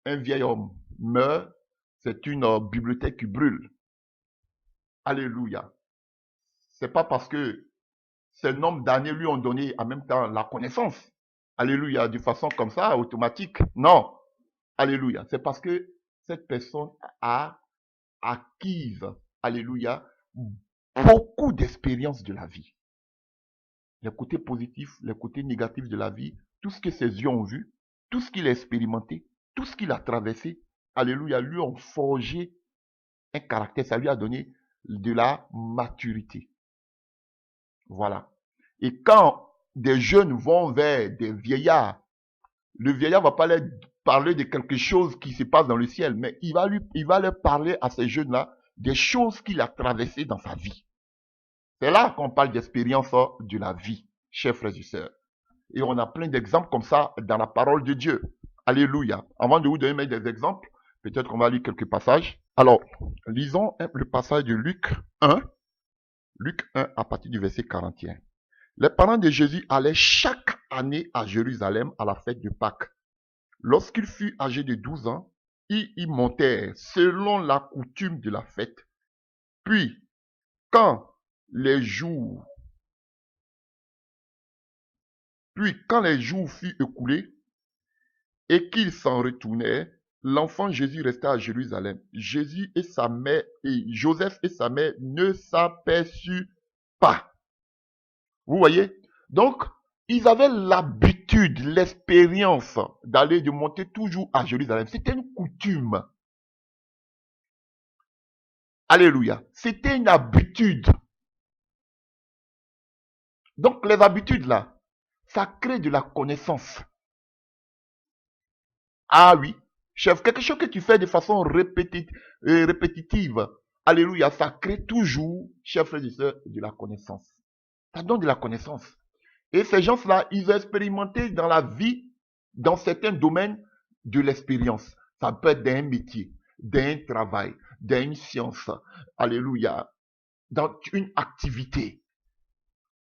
un vieil homme meurt, c'est une bibliothèque qui brûle. Alléluia. C'est pas parce que ce nombre d'années lui ont donné en même temps la connaissance. Alléluia. De façon comme ça, automatique. Non. Alléluia. C'est parce que cette personne a acquise, alléluia, beaucoup d'expérience de la vie. Les côtés positifs, les côtés négatifs de la vie, tout ce que ses yeux ont vu, tout ce qu'il a expérimenté, tout ce qu'il a traversé, alléluia, lui ont forgé un caractère, ça lui a donné de la maturité. Voilà. Et quand des jeunes vont vers des vieillards, le vieillard va pas leur parler de quelque chose qui se passe dans le ciel, mais il va leur parler à ces jeunes-là des choses qu'il a traversées dans sa vie. C'est là qu'on parle d'expérience de la vie, chers frères et sœurs. Et on a plein d'exemples comme ça dans la parole de Dieu. Alléluia. Avant de vous donner des exemples, peut-être qu'on va lire quelques passages. Alors, lisons le passage de Luc 1. Luc 1 à partir du verset 41. Les parents de Jésus allaient chaque année à Jérusalem à la fête de Pâques. Lorsqu'il fut âgé de 12 ans, ils y montèrent selon la coutume de la fête. Puis, quand les jours furent écoulés et qu'ils s'en retournèrent, l'enfant Jésus resta à Jérusalem. Jésus et sa mère et Joseph et sa mère ne s'aperçurent pas. Vous voyez? Donc, ils avaient l'habitude, l'expérience de monter toujours à Jérusalem. C'était une coutume. Alléluia. C'était une habitude. Donc, les habitudes là, ça crée de la connaissance. Ah oui, chef, quelque chose que tu fais de façon répétitive. Alléluia, ça crée toujours, chers frères et sœurs, de la connaissance. Ça donne de la connaissance. Et ces gens-là, ils ont expérimenté dans la vie, dans certains domaines, de l'expérience. Ça peut être d'un métier, d'un travail, d'une science. Alléluia. Dans une activité.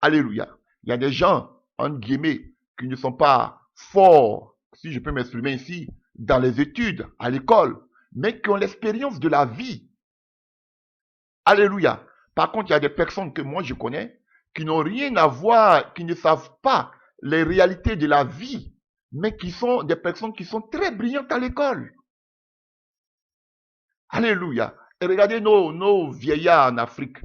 Alléluia. Il y a des gens, entre guillemets, qui ne sont pas forts, si je peux m'exprimer ici, dans les études, à l'école, mais qui ont l'expérience de la vie. Alléluia. Par contre, il y a des personnes que moi je connais, qui n'ont rien à voir, qui ne savent pas les réalités de la vie, mais qui sont des personnes qui sont très brillantes à l'école. Alléluia. Et regardez nos vieillards en Afrique.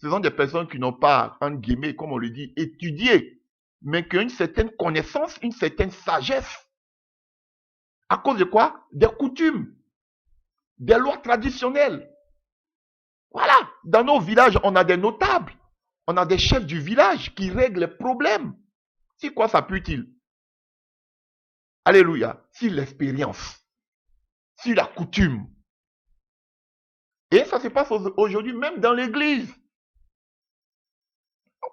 Ce sont des personnes qui n'ont pas, entre guillemets, comme on le dit, étudié, mais qui ont une certaine connaissance, une certaine sagesse. À cause de quoi? Des coutumes, des lois traditionnelles. Voilà. Dans nos villages, on a des notables, on a des chefs du village qui règlent les problèmes. C'est quoi s'appuie-t-il? Alléluia. Sur l'expérience, sur la coutume. Et ça se passe aujourd'hui même dans l'église.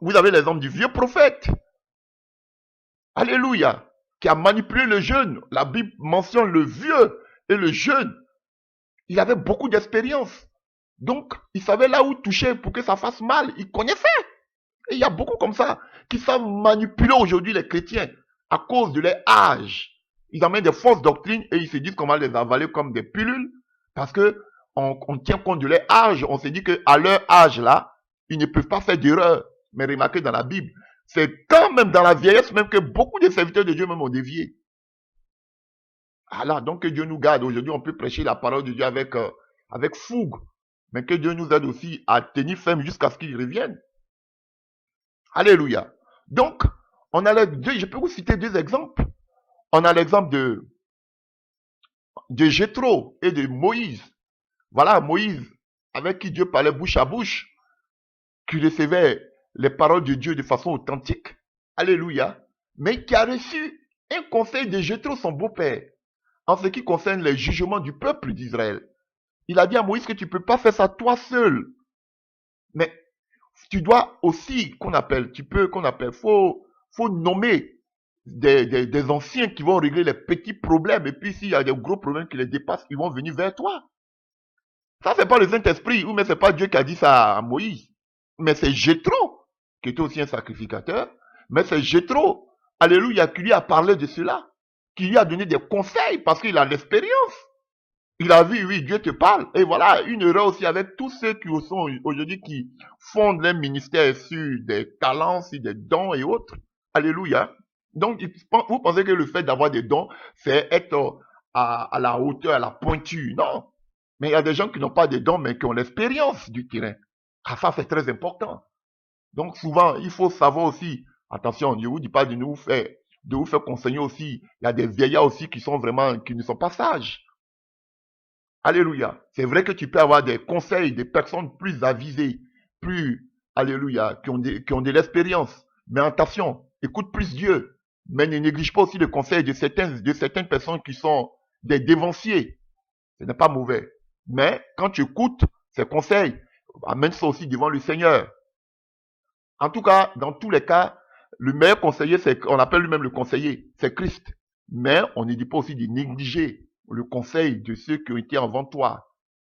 Vous avez l'exemple du vieux prophète. Alléluia. Qui a manipulé le jeune. La Bible mentionne le vieux et le jeune. Il avait beaucoup d'expérience. Donc, il savait là où toucher pour que ça fasse mal. Il connaissait. Et il y a beaucoup comme ça qui savent manipuler aujourd'hui les chrétiens à cause de leur âge. Ils amènent des fausses doctrines et ils se disent qu'on va les avaler comme des pilules parce que on tient compte de leur âge. On se dit qu'à leur âge là, ils ne peuvent pas faire d'erreur. Mais remarquez dans la Bible, c'est quand même dans la vieillesse même que beaucoup de serviteurs de Dieu même ont dévié. Ah là, donc que Dieu nous garde. Aujourd'hui, on peut prêcher la parole de Dieu avec fougue. Mais que Dieu nous aide aussi à tenir ferme jusqu'à ce qu'il revienne. Alléluia. Donc, on a je peux vous citer deux exemples. On a l'exemple de Jéthro et de Moïse. Voilà, Moïse, avec qui Dieu parlait bouche à bouche, qui recevait les paroles de Dieu de façon authentique. Alléluia. Mais qui a reçu un conseil de Jéthro, son beau-père, en ce qui concerne les jugements du peuple d'Israël. Il a dit à Moïse que tu ne peux pas faire ça toi seul. Mais tu dois aussi, faut nommer des anciens qui vont régler les petits problèmes. Et puis s'il y a des gros problèmes qui les dépassent, ils vont venir vers toi. Ça, c'est pas le Saint-Esprit, ou mais c'est pas Dieu qui a dit ça à Moïse. Mais c'est Jéthro, qui était aussi un sacrificateur. Mais c'est Jéthro, alléluia, qui lui a parlé de cela. Qui lui a donné des conseils parce qu'il a l'expérience. Il a vu, oui, Dieu te parle. Et voilà, une erreur aussi avec tous ceux qui sont aujourd'hui qui fondent leur ministère sur des talents, sur des dons et autres. Alléluia. Donc, vous pensez que le fait d'avoir des dons, c'est être à la hauteur, à la pointure. Non. Mais il y a des gens qui n'ont pas de dons, mais qui ont l'expérience du terrain. Ah, ça, c'est très important. Donc, souvent, il faut savoir aussi, attention, je ne vous dis pas de vous faire conseiller aussi. Il y a des vieillards aussi qui ne sont pas sages. Alléluia. C'est vrai que tu peux avoir des conseils des personnes plus avisées, alléluia, qui ont de l'expérience. Mais attention, écoute plus Dieu. Mais ne néglige pas aussi le conseil de certaines personnes qui sont des dévanciers. Ce n'est pas mauvais. Mais quand tu écoutes ces conseils, amène ça aussi devant le Seigneur. En tout cas, dans tous les cas, le meilleur conseiller, on appelle lui-même le conseiller, c'est Christ. Mais on ne dit pas aussi de négliger le conseil de ceux qui ont été avant toi.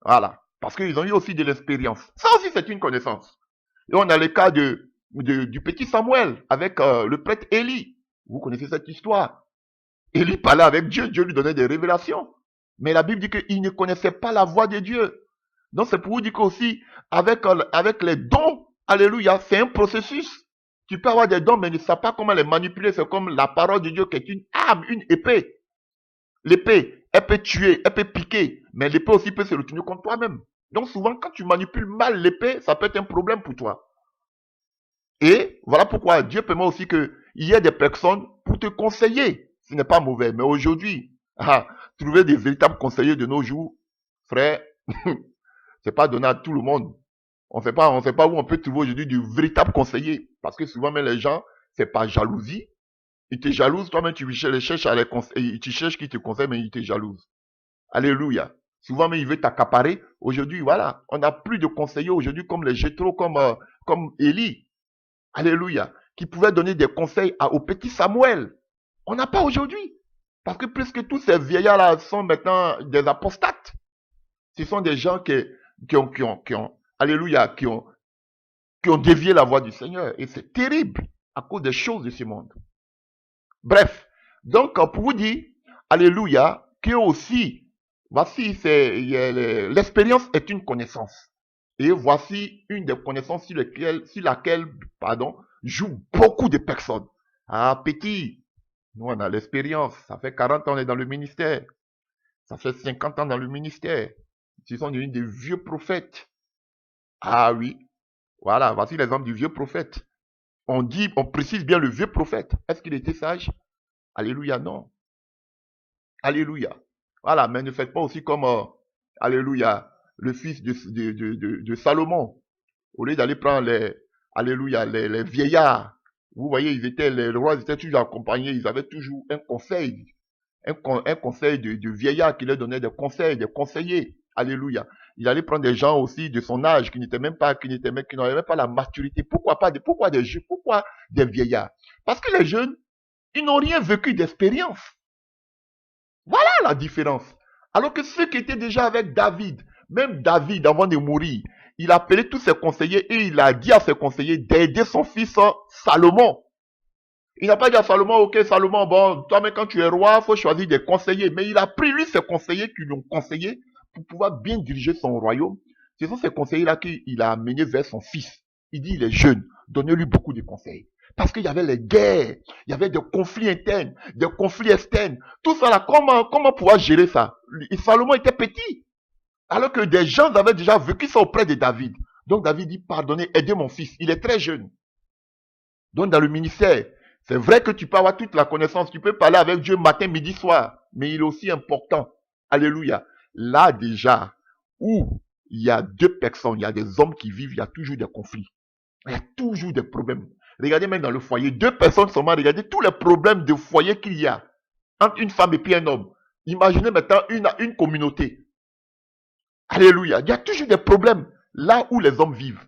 Voilà. Parce qu'ils ont eu aussi de l'expérience. Ça aussi, c'est une connaissance. Et on a le cas du petit Samuel avec le prêtre Élie. Vous connaissez cette histoire. Élie parlait avec Dieu, Dieu lui donnait des révélations. Mais la Bible dit qu'il ne connaissait pas la voix de Dieu. Donc c'est pour vous dire qu'aussi, avec les dons, alléluia, c'est un processus. Tu peux avoir des dons, mais ne sais pas comment les manipuler. C'est comme la parole de Dieu qui est une arme, une épée. L'épée, elle peut tuer, elle peut piquer, mais l'épée aussi peut se retourner contre toi-même. Donc souvent, quand tu manipules mal l'épée, ça peut être un problème pour toi. Et voilà pourquoi Dieu permet aussi qu'il y ait des personnes pour te conseiller. Ce n'est pas mauvais. Mais aujourd'hui, trouver des véritables conseillers de nos jours, frère, c'est pas donné à tout le monde. On sait pas où on peut trouver aujourd'hui du véritable conseiller. Parce que souvent, même les gens, c'est par jalousie. Ils te jalousent, toi-même, tu cherches à les conseiller, tu cherches qui te conseille, mais ils te jalousent. Alléluia. Souvent, mais il veut t'accaparer. Aujourd'hui, voilà, on n'a plus de conseillers aujourd'hui comme les Jétro, comme Élie. Alléluia. Qui pouvaient donner des conseils au petit Samuel. On n'a pas aujourd'hui. Parce que plus que tous ces vieillards-là sont maintenant des apostates. Ce sont des gens qui ont alléluia, qui ont dévié la voie du Seigneur. Et c'est terrible à cause des choses de ce monde. Bref, donc pour vous dire, alléluia, que aussi, voici, l'expérience est une connaissance. Et voici une des connaissances sur laquelle, jouent beaucoup de personnes. Ah, petit, nous on a l'expérience, ça fait 40 ans on est dans le ministère, ça fait 50 ans dans le ministère. Ce sont des vieux prophètes. Ah oui, voilà, voici l'exemple du vieux prophète. On précise bien le vieux prophète. Est-ce qu'il était sage? Alléluia, non. Alléluia. Voilà, mais ne faites pas aussi comme, alléluia, le fils de Salomon. Au lieu d'aller prendre les vieillards, vous voyez, les rois étaient toujours accompagnés, ils avaient toujours un conseil, un conseil de vieillards qui leur donnait des conseils, des conseillers. Alléluia. Il allait prendre des gens aussi de son âge qui n'avaient même pas la maturité. Pourquoi des vieillards? Parce que les jeunes, ils n'ont rien vécu d'expérience. Voilà la différence. Alors que ceux qui étaient déjà avec David, même David, avant de mourir, il a appelé tous ses conseillers et il a dit à ses conseillers d'aider son fils Salomon. Il n'a pas dit à Salomon, ok Salomon, bon, toi-même quand tu es roi, il faut choisir des conseillers. Mais il a pris lui ses conseillers qui lui ont conseillé pour pouvoir bien diriger son royaume. Ce sont ces conseillers-là qu'il a amenés vers son fils. Il dit, il est jeune, donnez-lui beaucoup de conseils. Parce qu'il y avait les guerres, il y avait des conflits internes, des conflits externes. Tout ça là, comment pouvoir gérer ça? Et Salomon était petit. Alors que des gens avaient déjà vécu ça auprès de David. Donc David dit, pardonnez, aidez mon fils. Il est très jeune. Donc dans le ministère, c'est vrai que tu peux avoir toute la connaissance. Tu peux parler avec Dieu matin, midi, soir. Mais il est aussi important. Alléluia. Là déjà, où il y a deux personnes, il y a des hommes qui vivent, il y a toujours des conflits. Il y a toujours des problèmes. Regardez même dans le foyer, deux personnes seulement, regardez tous les problèmes de foyer qu'il y a entre une femme et puis un homme. Imaginez maintenant une communauté. Alléluia. Il y a toujours des problèmes là où les hommes vivent.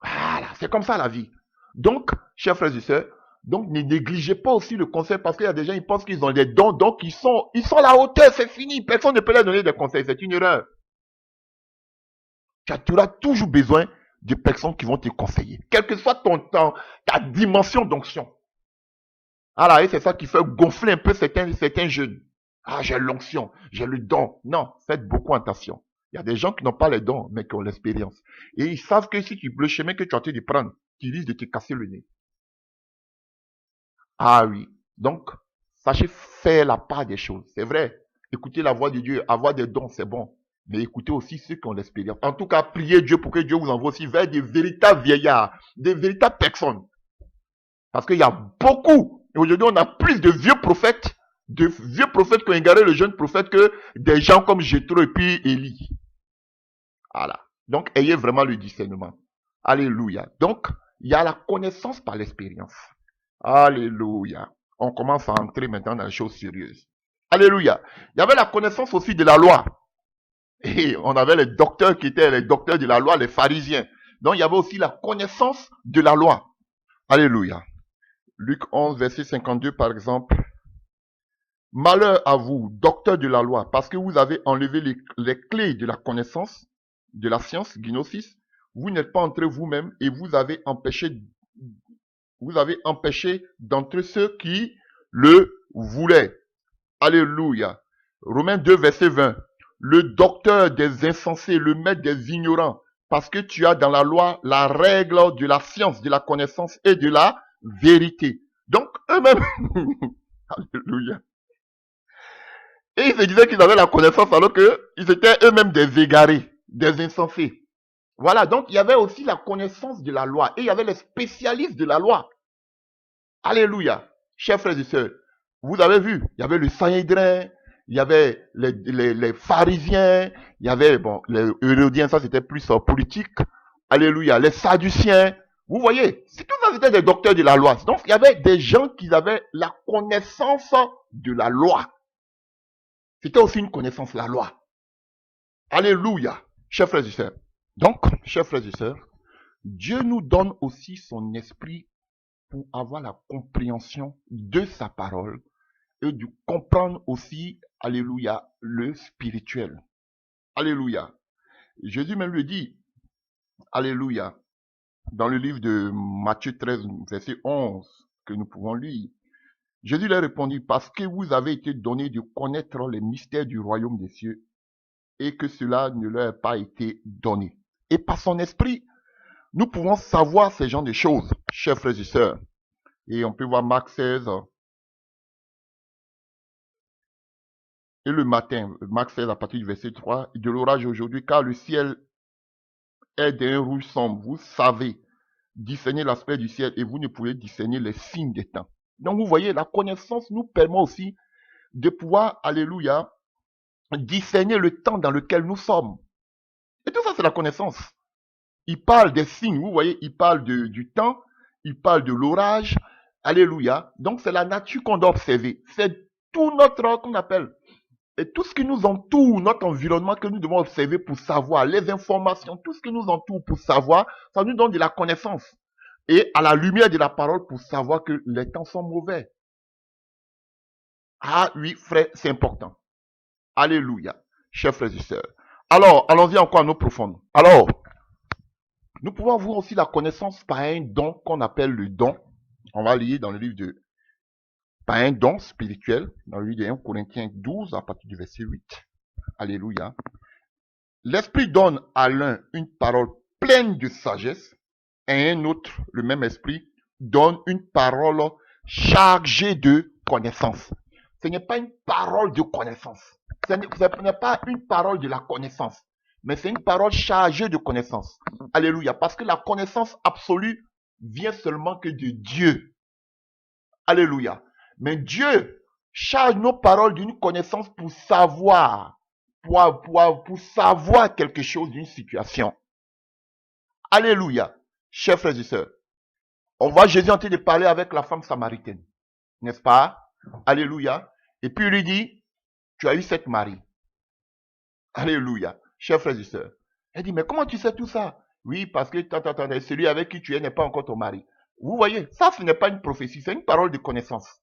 Voilà, c'est comme ça la vie. Donc, chers frères et sœurs, donc ne négligez pas aussi le conseil parce qu'il y a des gens, ils pensent qu'ils ont des dons, donc ils sont à la hauteur, c'est fini. Personne ne peut leur donner des conseils, c'est une erreur. Tu auras toujours besoin de personnes qui vont te conseiller, quel que soit ta dimension d'onction. Voilà, et c'est ça qui fait gonfler un peu certains jeunes. Ah, j'ai l'onction, j'ai le don. Non, faites beaucoup attention. Il y a des gens qui n'ont pas les dons, mais qui ont l'expérience. Et ils savent que si le chemin que tu as en train de prendre, tu risques de te casser le nez. Ah oui. Donc, sachez faire la part des choses. C'est vrai. Écouter la voix de Dieu, avoir des dons, c'est bon. Mais écoutez aussi ceux qui ont l'expérience. En tout cas, priez Dieu pour que Dieu vous envoie aussi vers des véritables vieillards, des véritables personnes. Parce qu'il y a beaucoup. Et aujourd'hui, on a plus de vieux prophètes qui ont égaré le jeune prophète que des gens comme Jétro et puis Élie. Voilà. Donc, ayez vraiment le discernement. Alléluia. Donc, il y a la connaissance par l'expérience. Alléluia. On commence à entrer maintenant dans les choses sérieuses. Alléluia. Il y avait la connaissance aussi de la loi. Et on avait les docteurs qui étaient les docteurs de la loi, les pharisiens. Donc, il y avait aussi la connaissance de la loi. Alléluia. Luc 11, verset 52, par exemple. Malheur à vous, docteurs de la loi, parce que vous avez enlevé les clés de la connaissance, de la science, gnosis. Vous n'êtes pas entrés vous-même et vous avez empêché d'entrer ceux qui le voulaient. Alléluia. Romains 2, verset 20. Le docteur des insensés, le maître des ignorants, parce que tu as dans la loi la règle de la science, de la connaissance et de la vérité. Donc, eux-mêmes, alléluia. Et ils se disaient qu'ils avaient la connaissance alors qu'ils étaient eux-mêmes des égarés, des insensés. Voilà, donc il y avait aussi la connaissance de la loi et il y avait les spécialistes de la loi. Alléluia. Chers frères et sœurs, vous avez vu, il y avait le Sanhédrin, il y avait les pharisiens, il y avait, bon, les hérodiens, ça c'était plus politique. Alléluia. Les sadduciens. Vous voyez, tout ça c'était des docteurs de la loi. Donc il y avait des gens qui avaient la connaissance de la loi. C'était aussi une connaissance de la loi. Alléluia. Chers frères et sœurs. Donc, chers frères et sœurs, Dieu nous donne aussi son esprit pour avoir la compréhension de sa parole et de comprendre aussi, alléluia, le spirituel. Alléluia. Jésus même le dit, alléluia, dans le livre de Matthieu 13, verset 11, que nous pouvons lire. Jésus leur répondit, parce que vous avez été donné de connaître les mystères du royaume des cieux et que cela ne leur a pas été donné. Et par son esprit, nous pouvons savoir ces genres de choses, chers frères et sœurs. Et on peut voir Marc 16. Et le matin, Marc 16 à partir du verset 3, de l'orage aujourd'hui, car le ciel est d'un rouge sombre. Vous savez discerner l'aspect du ciel et vous ne pouvez discerner les signes des temps. Donc vous voyez, la connaissance nous permet aussi de pouvoir, alléluia, discerner le temps dans lequel nous sommes. Et tout ça, c'est la connaissance. Il parle des signes, vous voyez, il parle du temps, il parle de l'orage, alléluia. Donc c'est la nature qu'on doit observer. C'est tout notre, qu'on appelle, et tout ce qui nous entoure, notre environnement que nous devons observer pour savoir, les informations, tout ce qui nous entoure pour savoir, ça nous donne de la connaissance. Et à la lumière de la parole pour savoir que les temps sont mauvais. Ah oui, frère, c'est important. Alléluia, chers frères et sœurs. Alors, allons-y encore à nos profondes. Alors, nous pouvons avoir aussi la connaissance par un don qu'on appelle le don. On va lire dans le livre de... Par un don spirituel, dans le livre de 1 Corinthiens 12, à partir du verset 8. Alléluia. L'Esprit donne à l'un une parole pleine de sagesse, et à un autre, le même Esprit, donne une parole chargée de connaissance. Ce n'est pas une parole de connaissance. Ce n'est pas une parole de la connaissance, mais c'est une parole chargée de connaissance. Alléluia. Parce que la connaissance absolue vient seulement que de Dieu. Alléluia. Mais Dieu charge nos paroles d'une connaissance pour savoir, pour savoir quelque chose d'une situation. Alléluia. Chers frères et sœurs, on voit Jésus en train de parler avec la femme samaritaine. N'est-ce pas? Alléluia. Et puis il lui dit, tu as eu 7 maris. Alléluia. Chers frères et sœurs. Elle dit, mais comment tu sais tout ça? Oui, parce que celui avec qui tu es n'est pas encore ton mari. Vous voyez, ça ce n'est pas une prophétie, c'est une parole de connaissance.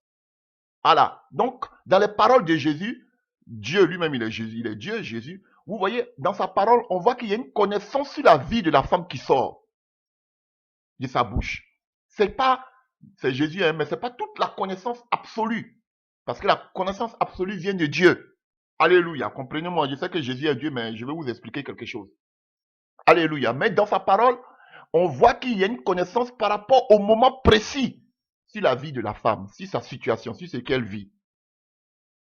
Voilà. Donc, dans les paroles de Jésus, Dieu lui-même, il est Jésus, il est Dieu, Jésus. Vous voyez, dans sa parole, on voit qu'il y a une connaissance sur la vie de la femme qui sort de sa bouche. C'est Jésus, hein, mais c'est pas toute la connaissance absolue. Parce que la connaissance absolue vient de Dieu. Alléluia. Comprenez-moi, je sais que Jésus est Dieu, mais je vais vous expliquer quelque chose. Alléluia. Mais dans sa parole, on voit qu'il y a une connaissance par rapport au moment précis sur la vie de la femme, sur sa situation, sur ce qu'elle vit.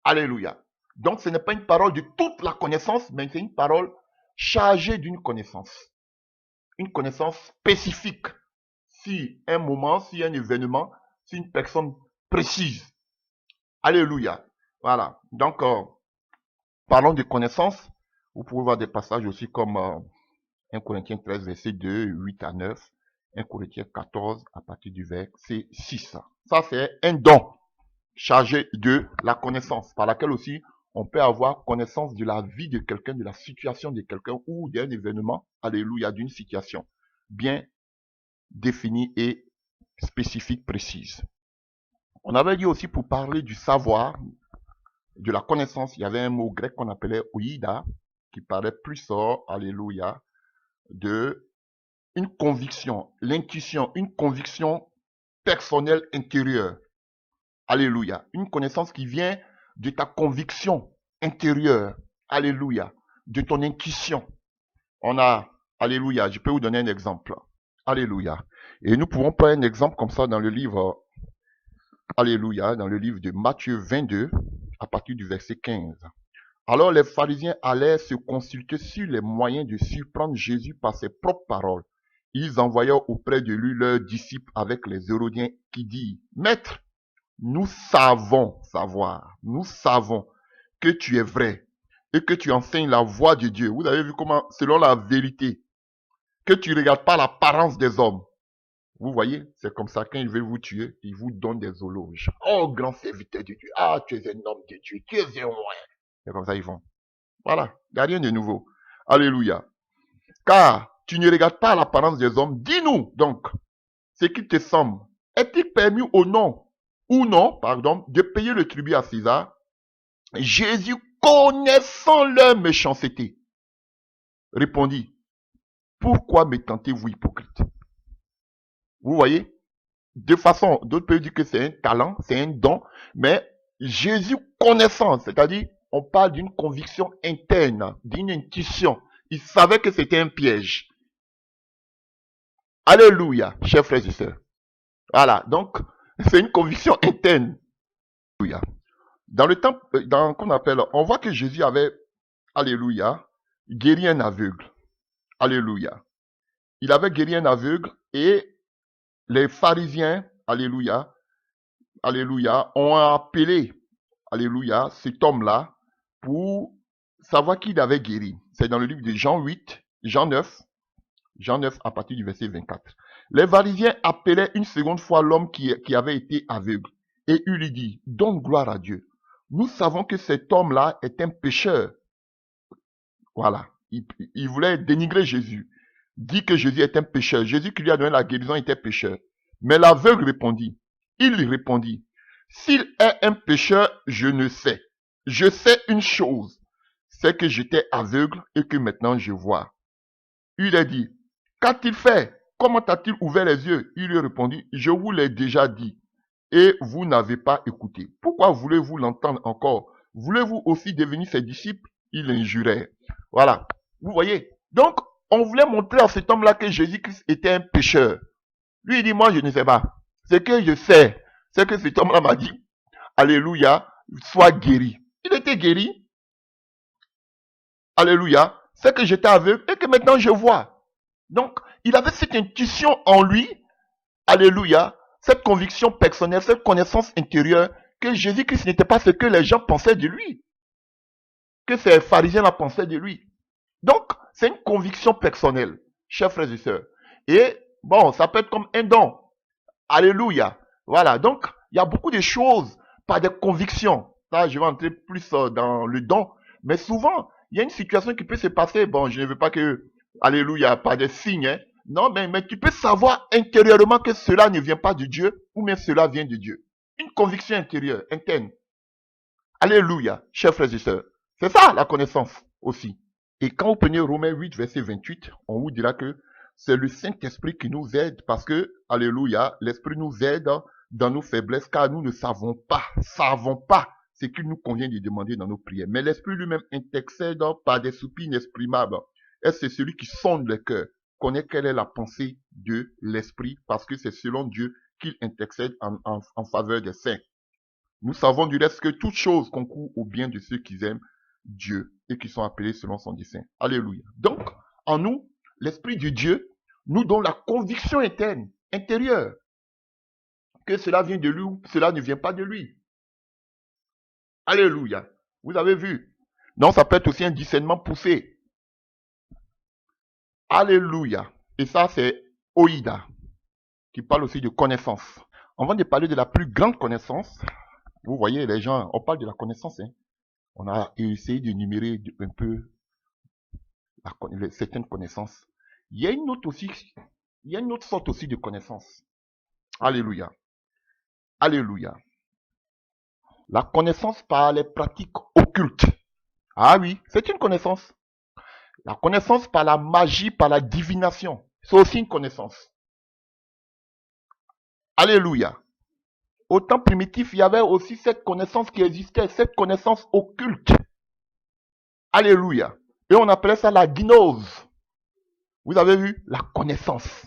Alléluia. Donc ce n'est pas une parole de toute la connaissance, mais c'est une parole chargée d'une connaissance. Une connaissance spécifique sur un moment, sur un événement, sur une personne précise. Alléluia. Voilà. Donc, parlons de connaissance. Vous pouvez voir des passages aussi comme 1 Corinthiens 13, verset 2, 8 à 9. 1 Corinthiens 14, à partir du verset 6. Ça, c'est un don chargé de la connaissance, par laquelle aussi on peut avoir connaissance de la vie de quelqu'un, de la situation de quelqu'un ou d'un événement, alléluia, d'une situation. bien définie et spécifique, précise. On avait dit aussi pour parler du savoir, de la connaissance, il y avait un mot grec qu'on appelait oïda, qui parlait plus fort, alléluia, de une conviction, l'intuition, une conviction personnelle intérieure. Alléluia. Une connaissance qui vient de ta conviction intérieure. Alléluia. De ton intuition. On a, alléluia, je peux vous donner un exemple. Alléluia. Et nous pouvons prendre un exemple comme ça dans le livre, alléluia, dans le livre de Matthieu 22, à partir du verset 15. Alors les pharisiens allèrent se consulter sur les moyens de surprendre Jésus par ses propres paroles. Ils envoyèrent auprès de lui leurs disciples avec les Hérodiens qui dirent, Maître, nous savons que tu es vrai et que tu enseignes la voie de Dieu. Vous avez vu comment, selon la vérité, que tu ne regardes pas l'apparence des hommes. Vous voyez, c'est comme ça, quand ils veulent vous tuer, ils vous donnent des éloges. Oh, grand serviteur de Dieu. Ah, tu es un homme de Dieu. Tu es un roi. C'est comme ça ils font. Voilà, il n'y a rien de nouveau. Alléluia. Car tu ne regardes pas l'apparence des hommes. Dis-nous donc, ce qui te semble. Est-il permis ou non, de payer le tribut à César? Jésus, connaissant leur méchanceté, répondit, pourquoi me tentez-vous hypocrite? Vous voyez? De façon, d'autres peuvent dire que c'est un talent, c'est un don, mais Jésus connaissant, c'est-à-dire, on parle d'une conviction interne, d'une intuition. Il savait que c'était un piège. Alléluia, chers frères et sœurs. Voilà, donc, c'est une conviction interne. Alléluia. Dans le temps, qu'on appelle, on voit que Jésus avait, alléluia, guéri un aveugle. Alléluia. Il avait guéri un aveugle et les pharisiens, alléluia, ont appelé, alléluia, cet homme-là pour savoir qui il avait guéri. C'est dans le livre de Jean 8, Jean 9 à partir du verset 24. Les pharisiens appelaient une seconde fois l'homme qui avait été aveugle et il lui dit, donne gloire à Dieu. Nous savons que cet homme-là est un pécheur. Voilà. Il voulait dénigrer Jésus. Dit que Jésus est un pécheur. Jésus qui lui a donné la guérison était pécheur. Mais l'aveugle répondit. Il répondit. S'il est un pécheur, je ne sais. Je sais une chose. C'est que j'étais aveugle et que maintenant je vois. Il a dit. Qu'a-t-il fait? Comment a-t-il ouvert les yeux? Il lui répondit. Je vous l'ai déjà dit. Et vous n'avez pas écouté. Pourquoi voulez-vous l'entendre encore? Voulez-vous aussi devenir ses disciples? Il injurait. Voilà. Vous voyez? Donc, on voulait montrer à cet homme-là que Jésus-Christ était un pécheur. Lui, il dit, moi, je ne sais pas. Ce que je sais, c'est que cet homme-là m'a dit, alléluia, sois guéri. Il était guéri. Alléluia. C'est que j'étais aveugle et que maintenant je vois. Donc, il avait cette intuition en lui. Alléluia. Cette conviction personnelle, cette connaissance intérieure que Jésus-Christ n'était pas ce que les gens pensaient de lui. Que ces pharisiens la pensaient de lui. Donc, c'est une conviction personnelle, chers frères et sœurs. Et bon, ça peut être comme un don. Alléluia. Voilà, donc, il y a beaucoup de choses par des convictions. Là, je vais entrer plus dans le don. Mais souvent, il y a une situation qui peut se passer. Bon, je ne veux pas que, alléluia, par des signes. Hein. Non, mais tu peux savoir intérieurement que cela ne vient pas de Dieu ou même cela vient de Dieu. Une conviction intérieure, interne. Alléluia, chers frères et sœurs. C'est ça la connaissance aussi. Et quand vous prenez Romains 8, verset 28, on vous dira que c'est le Saint-Esprit qui nous aide parce que, alléluia, l'Esprit nous aide dans nos faiblesses car nous ne savons pas ce qu'il nous convient de demander dans nos prières. Mais l'Esprit lui-même intercède par des soupirs inexprimables. Et c'est celui qui sonde le cœur, connaît quelle est la pensée de l'Esprit parce que c'est selon Dieu qu'il intercède en faveur des saints. Nous savons du reste que toute chose concourt au bien de ceux qui aiment Dieu et qui sont appelés selon son dessein. Alléluia. Donc, en nous, l'Esprit de Dieu nous donne la conviction interne, intérieure, que cela vient de lui ou cela ne vient pas de lui. Alléluia. Vous avez vu. Donc, ça peut être aussi un discernement poussé. Alléluia. Et ça, c'est Oïda, qui parle aussi de connaissance. Avant de parler de la plus grande connaissance, vous voyez, les gens, on parle de la connaissance, hein. On a essayé d'énumérer un peu certaines connaissances. Il y a une autre aussi Il y a une autre sorte aussi de connaissance. Alléluia. Alléluia. La connaissance par les pratiques occultes. Ah oui, c'est une connaissance. La connaissance par la magie, par la divination. C'est aussi une connaissance. Alléluia. Au temps primitif, il y avait aussi cette connaissance qui existait, cette connaissance occulte. Alléluia. Et on appelait ça la gnose. Vous avez vu? La connaissance.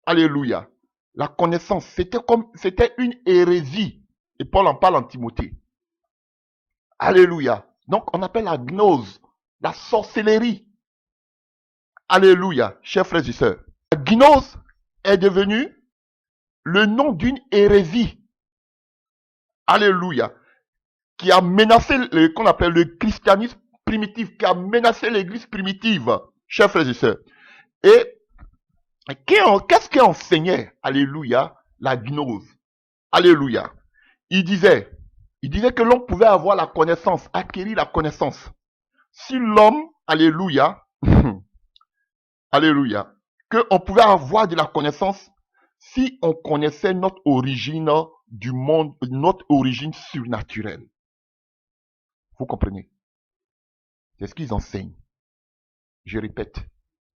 Alléluia. La connaissance, c'était une hérésie. Et Paul en parle en Timothée. Alléluia. Donc, on appelle la gnose, la sorcellerie. Alléluia, chers frères et sœurs. La gnose est devenue le nom d'une hérésie. Alléluia. Qui a menacé, qu'on appelle le christianisme primitif, qui a menacé l'église primitive, chers frères et sœurs. Et qu'est-ce qui enseignait, alléluia, la gnose? Alléluia. Il disait que l'homme pouvait avoir la connaissance, acquérir la connaissance. Si l'homme, alléluia, alléluia, qu'on pouvait avoir de la connaissance si on connaissait notre origine du monde, notre origine surnaturelle. Vous comprenez? C'est ce qu'ils enseignent. Je répète.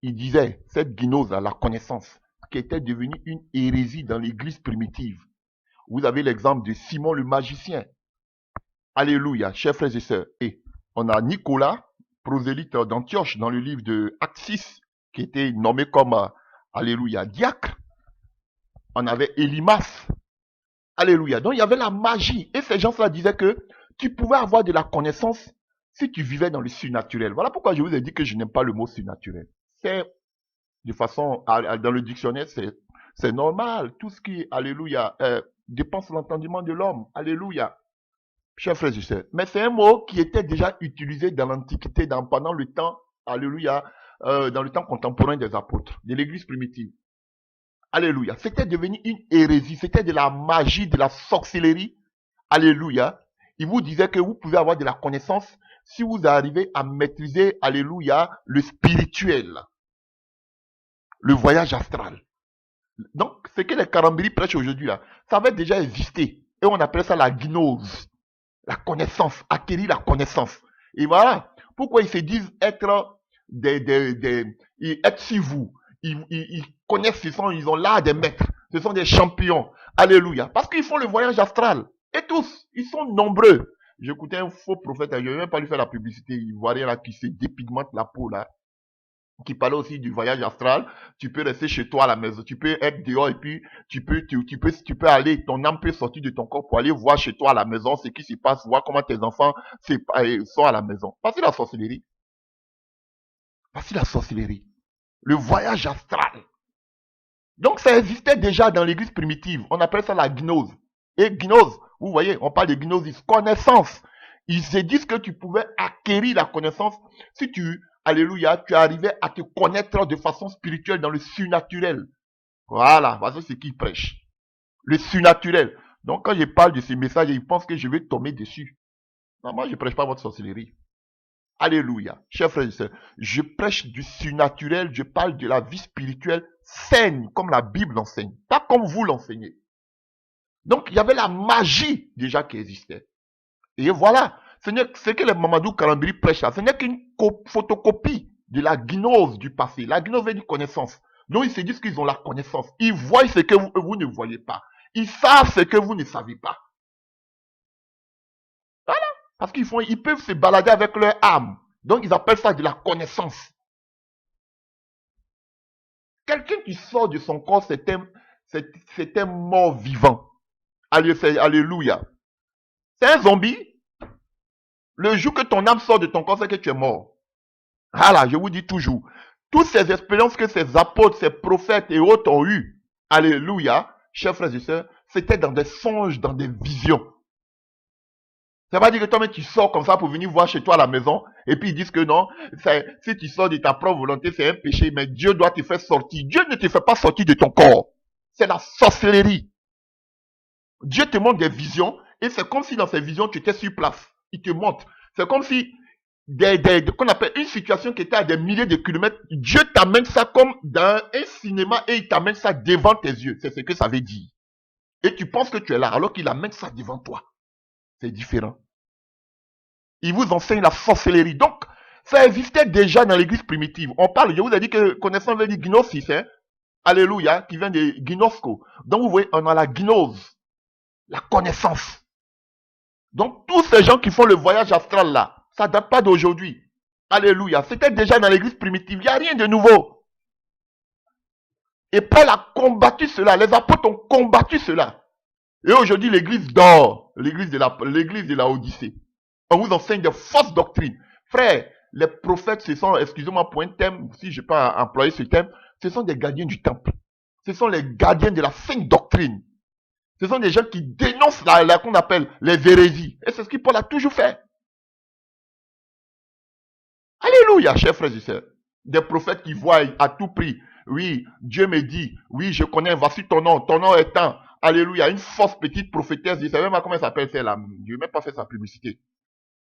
Il disait, cette gnose, la connaissance, qui était devenue une hérésie dans l'église primitive. Vous avez l'exemple de Simon le magicien. Alléluia, chers frères et sœurs. Et on a Nicolas, prosélyte d'Antioche, dans le livre de Actes 6, qui était nommé comme, alléluia, diacre. On avait Élimas. Alléluia. Donc il y avait la magie. Et ces gens-là disaient que tu pouvais avoir de la connaissance si tu vivais dans le surnaturel. Voilà pourquoi je vous ai dit que je n'aime pas le mot surnaturel. C'est de façon, dans le dictionnaire, c'est normal. Tout ce qui, alléluia, dépense l'entendement de l'homme. Alléluia. Chers frères et sœurs. Mais c'est un mot qui était déjà utilisé dans l'Antiquité, pendant le temps, alléluia, dans le temps contemporain des apôtres, de l'église primitive. Alléluia. C'était devenu une hérésie, c'était de la magie, de la sorcellerie. Alléluia. Il vous disait que vous pouvez avoir de la connaissance si vous arrivez à maîtriser, alléluia, le spirituel. Le voyage astral. Donc, ce que les Karambiri prêchent aujourd'hui, là, ça avait déjà existé. Et on appelle ça la gnose. La connaissance, acquérir la connaissance. Et voilà. Pourquoi ils se disent être être sur vous. Ils connaissent, ils ont l'art des maîtres. Ce sont des champions. Alléluia. Parce qu'ils font le voyage astral. Et tous, ils sont nombreux. J'écoutais un faux prophète, je ne vais même pas lui faire la publicité, ivoirien là, qui se dépigmente la peau là, qui parlait aussi du voyage astral. Tu peux rester chez toi à la maison, tu peux être dehors et puis tu peux aller, ton âme peut sortir de ton corps pour aller voir chez toi à la maison ce qui se passe, voir comment tes enfants sont à la maison. Voici la sorcellerie. Voici la sorcellerie. Le voyage astral. Donc ça existait déjà dans l'église primitive. On appelle ça la gnose. Et gnose, vous voyez, on parle de gnosis, connaissance. Ils se disent que tu pouvais acquérir la connaissance si tu, alléluia, tu arrivais à te connaître de façon spirituelle dans le surnaturel. Voilà, voici ce qu'ils prêchent. Le surnaturel. Donc quand je parle de ce message, ils pensent que je vais tomber dessus. Non, moi je ne prêche pas votre sorcellerie. Alléluia. Chers frères et sœurs, je prêche du surnaturel, je parle de la vie spirituelle saine, comme la Bible l'enseigne, pas comme vous l'enseignez. Donc, il y avait la magie déjà qui existait. Et voilà, ce que les Mamadou Karambiri prêchent là, ce n'est qu'une photocopie de la gnose du passé. La gnose veut dire connaissance. Donc, ils se disent qu'ils ont la connaissance. Ils voient ce que vous ne voyez pas. Ils savent ce que vous ne savez pas. Voilà. Parce ils peuvent se balader avec leur âme. Donc, ils appellent ça de la connaissance. Quelqu'un qui sort de son corps, c'est un mort vivant. Alléluia. C'est un zombie. Le jour que ton âme sort de ton corps, c'est que tu es mort. Voilà, je vous dis toujours. Toutes ces expériences que ces apôtres, ces prophètes et autres ont eues, alléluia, chers frères et sœurs, c'était dans des songes, dans des visions. Ça veut dire que toi-même tu sors comme ça pour venir voir chez toi à la maison, et puis ils disent que non, si tu sors de ta propre volonté, c'est un péché, mais Dieu doit te faire sortir. Dieu ne te fait pas sortir de ton corps. C'est la sorcellerie. Dieu te montre des visions, et c'est comme si dans ces visions, tu étais sur place. Il te montre. C'est comme si qu'on appelle une situation qui était à des milliers de kilomètres, Dieu t'amène ça comme dans un cinéma et il t'amène ça devant tes yeux. C'est ce que ça veut dire. Et tu penses que tu es là alors qu'il amène ça devant toi. C'est différent. Il vous enseigne la sorcellerie. Donc, ça existait déjà dans l'église primitive. On parle, je vous ai dit que connaissance veut dire gnosis, hein? Alléluia, qui vient de gnosko. Donc, vous voyez, on a la gnose, la connaissance. Donc, tous ces gens qui font le voyage astral là, ça date pas d'aujourd'hui. Alléluia. C'était déjà dans l'église primitive. Il n'y a rien de nouveau. Et Paul a combattu cela. Les apôtres ont combattu cela. Et aujourd'hui, l'église dort. L'église de la Odyssée. On vous enseigne des fausses doctrines. Frère, les prophètes, ce sont, excusez-moi pour un thème, si je peux employer ce thème, ce sont des gardiens du temple. Ce sont les gardiens de la sainte doctrine. Ce sont des gens qui dénoncent qu'on appelle les hérésies. Et c'est ce que Paul a toujours fait. Alléluia, chers frères et sœurs. Des prophètes qui voient à tout prix. Oui, Dieu me dit, oui, je connais, voici ton nom est un. Alléluia, une fausse petite prophétesse, je ne sais même pas comment elle s'appelle celle-là. Je n'ai même pas fait sa publicité.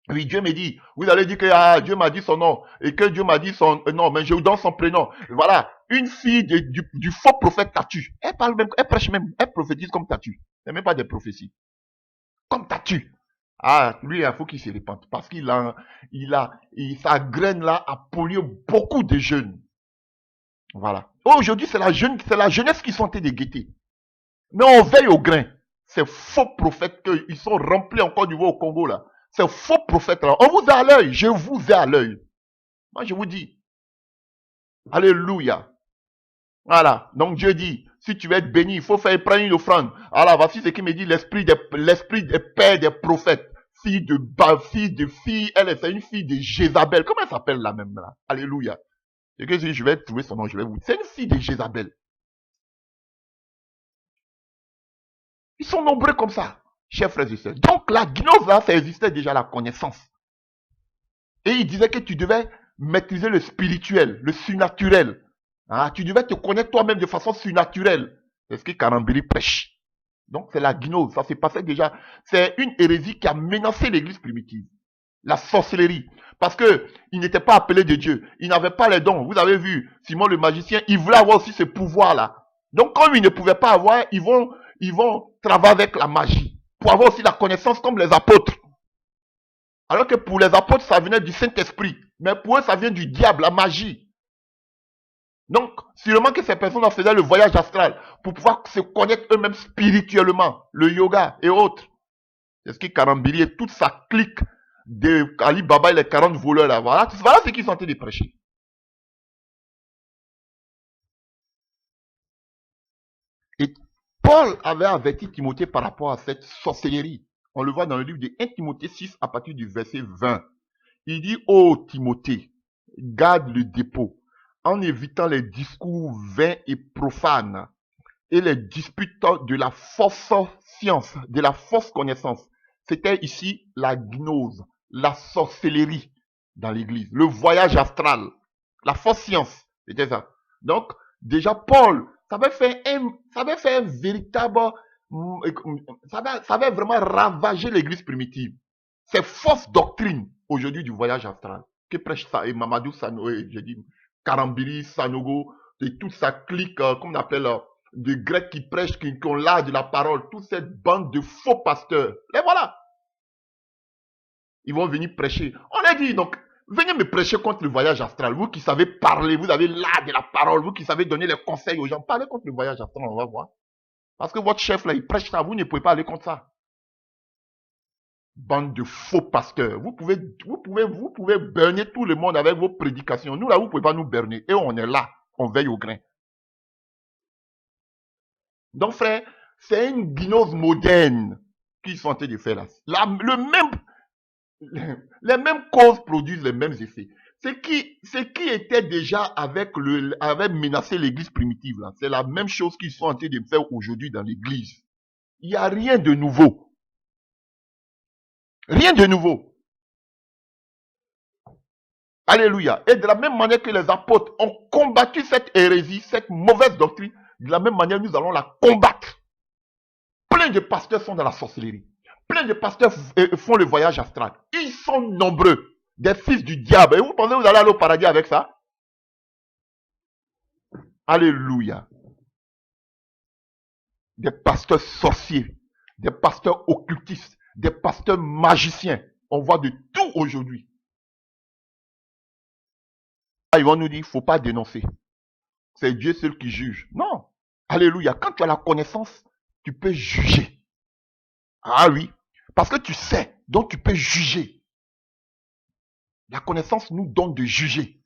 Oui, Dieu me dit, vous allez dire que Dieu m'a dit son nom, et que Dieu m'a dit son nom, mais je vous donne son prénom. Voilà, une fille du faux prophète Tatu. Elle parle même, elle prêche même, elle prophétise comme Tatu. Ce n'est même pas des prophéties. Comme Tatu. Ah, lui, il faut qu'il se répande, parce sa graine là a pollué beaucoup de jeunes. Voilà. Aujourd'hui, c'est la jeunesse qui sont en train de guetter. Mais on veille au grain. Ces faux prophètes, ils sont remplis encore du au Congo là. Ces faux prophètes-là, on vous a à l'œil, je vous ai à l'œil. Moi, je vous dis, alléluia. Voilà, donc Dieu dit, si tu veux être béni, il faut prendre une offrande. Alors, voici ce qu'il me dit, l'esprit des pères des prophètes. Fille, elle c'est une fille de Jézabel. Comment elle s'appelle la même là? Alléluia. C'est que si je vais trouver son nom, je vais vous dire. C'est une fille de Jézabel. Ils sont nombreux comme ça, chers frères et sœurs. Donc la gnose là, ça existait déjà, la connaissance. Et il disait que tu devais maîtriser le spirituel, le surnaturel. Ah, tu devais te connaître toi-même de façon surnaturelle. C'est ce que Karambiri prêche. Donc c'est la gnose, ça s'est passé déjà. C'est une hérésie qui a menacé l'église primitive. La sorcellerie. Parce que il n'était pas appelé de Dieu. Il n'avait pas les dons. Vous avez vu, Simon le magicien, il voulait avoir aussi ce pouvoir-là. Donc comme il ne pouvait pas avoir, ils vont travailler avec la magie. Pour avoir aussi la connaissance comme les apôtres. Alors que pour les apôtres, ça venait du Saint-Esprit. Mais pour eux, ça vient du diable, la magie. Donc, sûrement que ces personnes faisaient le voyage astral pour pouvoir se connaître eux-mêmes spirituellement, le yoga et autres. C'est ce qui Karambiri et toute sa clique de Ali Baba et les 40 voleurs là. Voilà ce qu'ils sont en train de prêcher. Et Paul avait averti Timothée par rapport à cette sorcellerie. On le voit dans le livre de 1 Timothée 6 à partir du verset 20. Il dit, ô Timothée, garde le dépôt en évitant les discours vains et profanes et les disputes de la fausse science, de la fausse connaissance. C'était ici la gnose, la sorcellerie dans l'église, le voyage astral, la fausse science, c'était ça. Donc, déjà Paul, ça avait fait un véritable, ça avait vraiment ravagé l'église primitive. Ces fausses doctrines aujourd'hui du voyage astral que prêche ça et Mamadou Sanogo, j'ai dit Karambiri, Sanogo, et toute sa clique, comme on appelle, de Grecs qui prêchent, qui ont l'art de la parole, toute cette bande de faux pasteurs. Et voilà. Ils vont venir prêcher. On a dit donc, venez me prêcher contre le voyage astral. Vous qui savez parler, vous avez l'art de la parole, vous qui savez donner les conseils aux gens, parlez contre le voyage astral, on va voir. Parce que votre chef là, il prêche ça, vous ne pouvez pas aller contre ça. Bande de faux pasteurs. Vous pouvez berner tout le monde avec vos prédications. Nous là, vous ne pouvez pas nous berner. Et on est là, on veille au grain. Donc frère, c'est une gnose moderne qu'ils sont en train de faire là. Les mêmes causes produisent les mêmes effets. Ce qui était déjà avait menacé l'église primitive là, c'est la même chose qu'ils sont en train de faire aujourd'hui dans l'église. Il n'y a rien de nouveau. Rien de nouveau. Alléluia. Et de la même manière que les apôtres ont combattu cette hérésie, cette mauvaise doctrine, de la même manière nous allons la combattre. Plein de pasteurs sont dans la sorcellerie. Plein de pasteurs font le voyage astral. Ils sont nombreux. des fils du diable. Et vous pensez que vous allez aller au paradis avec ça? Alléluia. Des pasteurs sorciers, des pasteurs occultistes, des pasteurs magiciens. On voit de tout aujourd'hui. Ah, ils vont nous dire, il ne faut pas dénoncer. C'est Dieu seul qui juge. Non. Alléluia. Quand tu as la connaissance, tu peux juger. Ah oui. Parce que tu sais, donc tu peux juger. La connaissance nous donne de juger.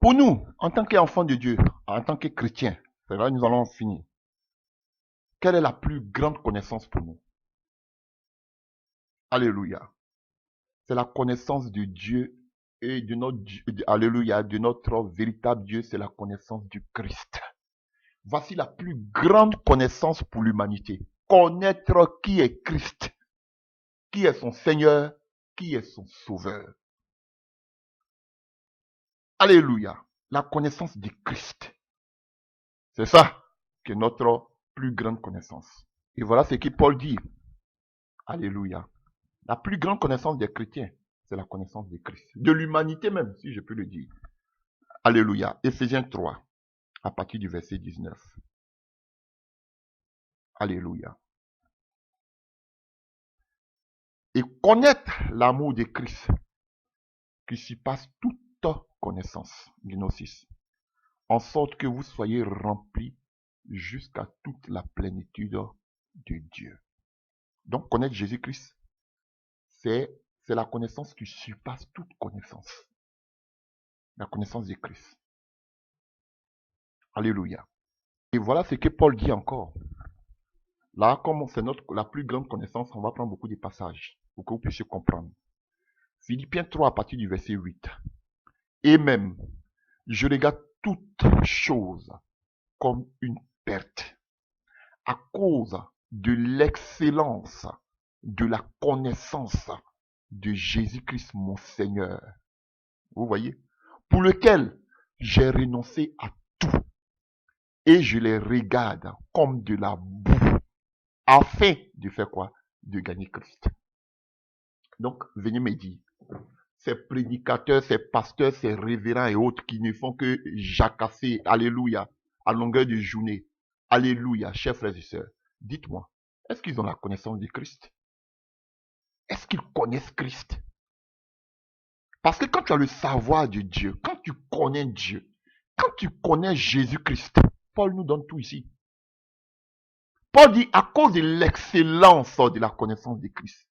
Pour nous, en tant qu'enfants de Dieu, en tant que chrétiens, c'est là que nous allons finir. Quelle est la plus grande connaissance pour nous? Alléluia. C'est la connaissance de Dieu et de notre, alléluia, de notre véritable Dieu, c'est la connaissance du Christ. Voici la plus grande connaissance pour l'humanité. Connaître qui est Christ, qui est son Seigneur, qui est son Sauveur. Alléluia. La connaissance du Christ. C'est ça qui est notre plus grande connaissance. Et voilà ce que Paul dit. Alléluia. La plus grande connaissance des chrétiens, c'est la connaissance de Christ. De l'humanité même, si je peux le dire. Alléluia. Éphésiens 3, à partir du verset 19. Alléluia. Et connaître l'amour de Christ qui surpasse toute connaissance, gnosis, en sorte que vous soyez remplis jusqu'à toute la plénitude de Dieu. Donc connaître Jésus-Christ, c'est la connaissance qui surpasse toute connaissance. La connaissance de Christ. Alléluia. Et voilà ce que Paul dit encore. Là, comme c'est la plus grande connaissance, on va prendre beaucoup de passages pour que vous puissiez comprendre. Philippiens 3 à partir du verset 8. Et même, je regarde toutes choses comme une perte à cause de l'excellence de la connaissance de Jésus-Christ mon Seigneur. Vous voyez? Pour lequel j'ai renoncé à tout et je les regarde comme de la boue afin de faire quoi? De gagner Christ. Donc, venez me dire, ces prédicateurs, ces pasteurs, ces révérends et autres qui ne font que jacasser, alléluia, à longueur de journée. Alléluia, chers frères et sœurs. Dites-moi, est-ce qu'ils ont la connaissance de Christ? Est-ce qu'ils connaissent Christ? Parce que quand tu as le savoir de Dieu, quand tu connais Dieu, quand tu connais Jésus-Christ, Paul nous donne tout ici. Paul dit à cause de l'excellence de la connaissance de Christ.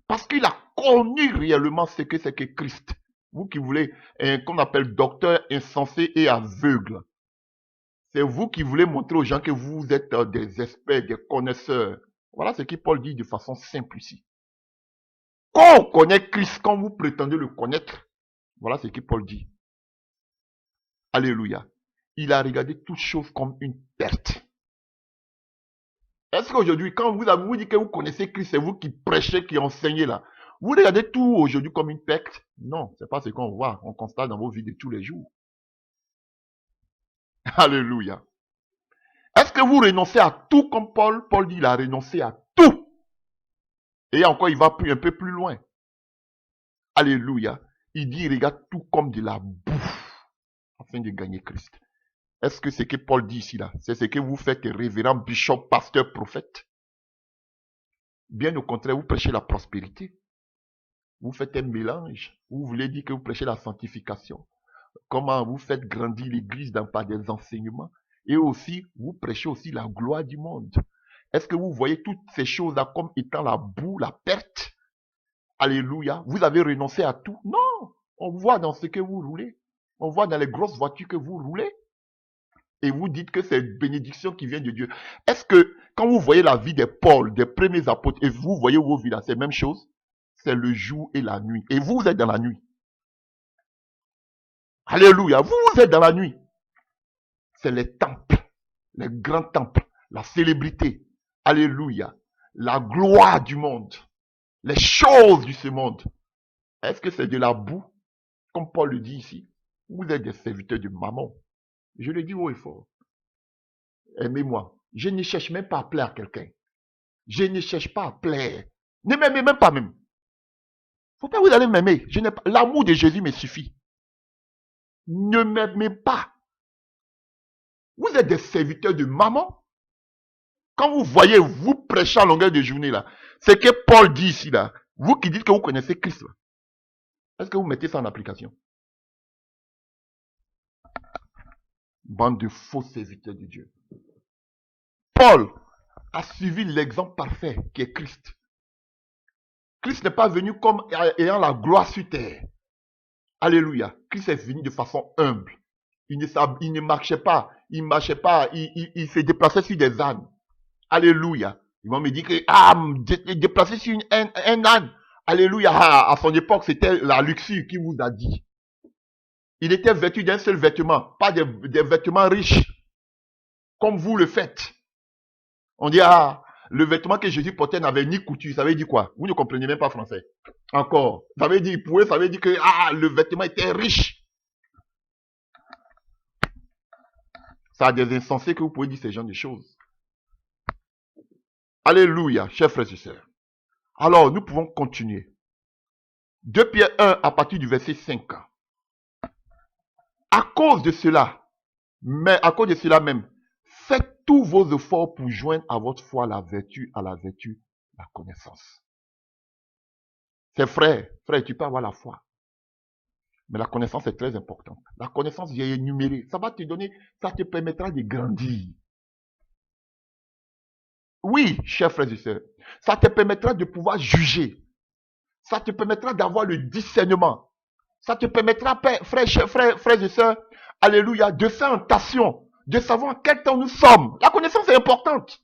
Parce qu'il a connu réellement ce que c'est que Christ. Vous qui voulez, qu'on appelle docteur insensé et aveugle. C'est vous qui voulez montrer aux gens que vous êtes des experts, des connaisseurs. Voilà ce que Paul dit de façon simple ici. Quand on connaît Christ, quand vous prétendez le connaître, voilà ce que Paul dit. Alléluia. Il a regardé toutes choses comme une perte. Est-ce qu'aujourd'hui, quand vous dites que vous connaissez Christ, c'est vous qui prêchez, qui enseignez là, vous regardez tout aujourd'hui comme une perte? Non, c'est pas ce qu'on voit, on constate dans vos vies de tous les jours. Alléluia. Est-ce que vous renoncez à tout comme Paul? Paul dit, il a renoncé à tout. Et encore, il va un peu plus loin. Alléluia. Il dit, il regarde tout comme de la bouffe afin de gagner Christ. Est-ce que ce que Paul dit ici là, c'est ce que vous faites, révérend, bishop, pasteur, prophète? Bien au contraire, vous prêchez la prospérité. Vous faites un mélange. Vous voulez dire que vous prêchez la sanctification. Comment vous faites grandir l'église par des enseignements. Et aussi, vous prêchez aussi la gloire du monde. Est-ce que vous voyez toutes ces choses-là comme étant la boue, la perte? Alléluia. Vous avez renoncé à tout? Non. On voit dans ce que vous roulez. On voit dans les grosses voitures que vous roulez. Et vous dites que c'est une bénédiction qui vient de Dieu. Est-ce que quand vous voyez la vie des Paul, des premiers apôtres, et vous voyez vos vies là, c'est la même chose? C'est le jour et la nuit. Et vous êtes dans la nuit. Alléluia. Vous êtes dans la nuit. C'est les temples, les grands temples, la célébrité. Alléluia. La gloire du monde. Les choses de ce monde. Est-ce que c'est de la boue? Comme Paul le dit ici. Vous êtes des serviteurs de maman. Je le dis haut et fort. Aimez-moi. Je ne cherche même pas à plaire à quelqu'un. Je ne cherche pas à plaire. Ne m'aimez même pas même. Faut pas vous allez m'aimer. L'amour de Jésus me suffit. Ne m'aimez pas. Vous êtes des serviteurs de maman. Quand vous voyez, vous prêchez à longueur de journée là, c'est que Paul dit ici là, vous qui dites que vous connaissez Christ là, est-ce que vous mettez ça en application? Bande de faux serviteurs de Dieu. Paul a suivi l'exemple parfait qui est Christ. Christ n'est pas venu comme ayant la gloire sur terre. Alléluia. Christ est venu de façon humble. Il ne marchait pas. Il se déplaçait sur des ânes. Alléluia. Ils vont me dire que, déplacer sur un âne. Alléluia. À son époque, c'était la luxure qui vous a dit. Il était vêtu d'un seul vêtement, pas des vêtements riches, comme vous le faites. On dit, le vêtement que Jésus portait n'avait ni couture. Ça veut dire quoi? Vous ne comprenez même pas français. Encore. Ça veut dire, ça veut dire que, le vêtement était riche. Ça a des insensés que vous pouvez dire ces genres de choses. Alléluia, chers frères et sœurs. Alors, nous pouvons continuer. 2 Pierre 1 à partir du verset 5. À cause de cela même, faites tous vos efforts pour joindre à votre foi la vertu, à la vertu, la connaissance. C'est frère, tu peux avoir la foi. Mais la connaissance est très importante. La connaissance vient énumérer. Ça va te donner, ça te permettra de grandir. Oui, chers frères et sœurs, ça te permettra de pouvoir juger. Ça te permettra d'avoir le discernement. Ça te permettra, frères et sœurs, alléluia, de faire un tation, de savoir quel temps nous sommes. La connaissance est importante.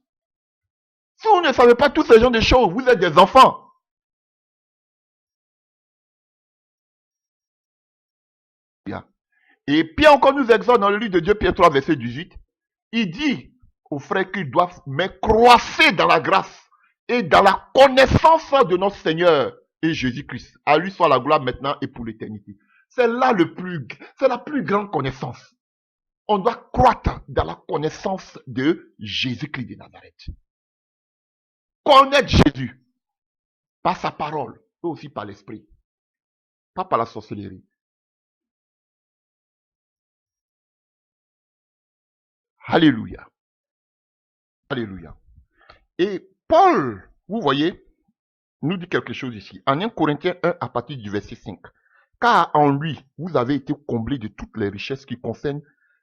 Si vous ne savez pas tous ces genres de choses, vous êtes des enfants. Et Pierre encore nous exhorte dans le livre de 2 Pierre 3, verset 18. Il dit aux frères qu'ils doivent croisser dans la grâce et dans la connaissance de notre Seigneur et Jésus-Christ. À lui soit la gloire maintenant et pour l'éternité. C'est là c'est la plus grande connaissance. On doit croître dans la connaissance de Jésus-Christ de Nazareth. Connaître Jésus par sa parole, et aussi par l'esprit, pas par la sorcellerie. Alléluia. Alléluia. Et Paul, vous voyez, nous dit quelque chose ici. En 1 Corinthiens 1 à partir du verset 5. Car en lui, vous avez été comblés de toutes les richesses qui concernent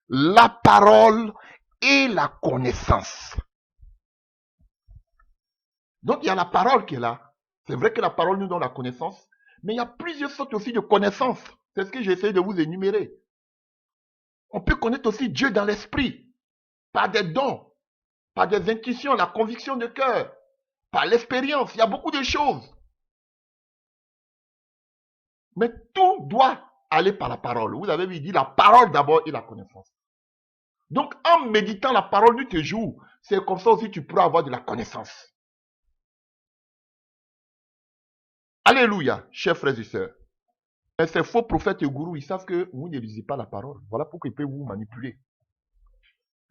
la parole et la connaissance. Donc il y a la parole qui est là. C'est vrai que la parole nous donne la connaissance, mais il y a plusieurs sortes aussi de connaissances. C'est ce que j'ai essayé de vous énumérer. On peut connaître aussi Dieu dans l'esprit, par des dons, par des intuitions, la conviction de cœur, par l'expérience. Il y a beaucoup de choses. Mais tout doit aller par la parole. Vous avez vu, il dit la parole d'abord et la connaissance. Donc, en méditant la parole de tes jours, c'est comme ça aussi tu pourras avoir de la connaissance. Alléluia, chers frères et sœurs. Et ces faux prophètes et gourous, ils savent que vous ne lisez pas la parole. Voilà pourquoi ils peuvent vous manipuler.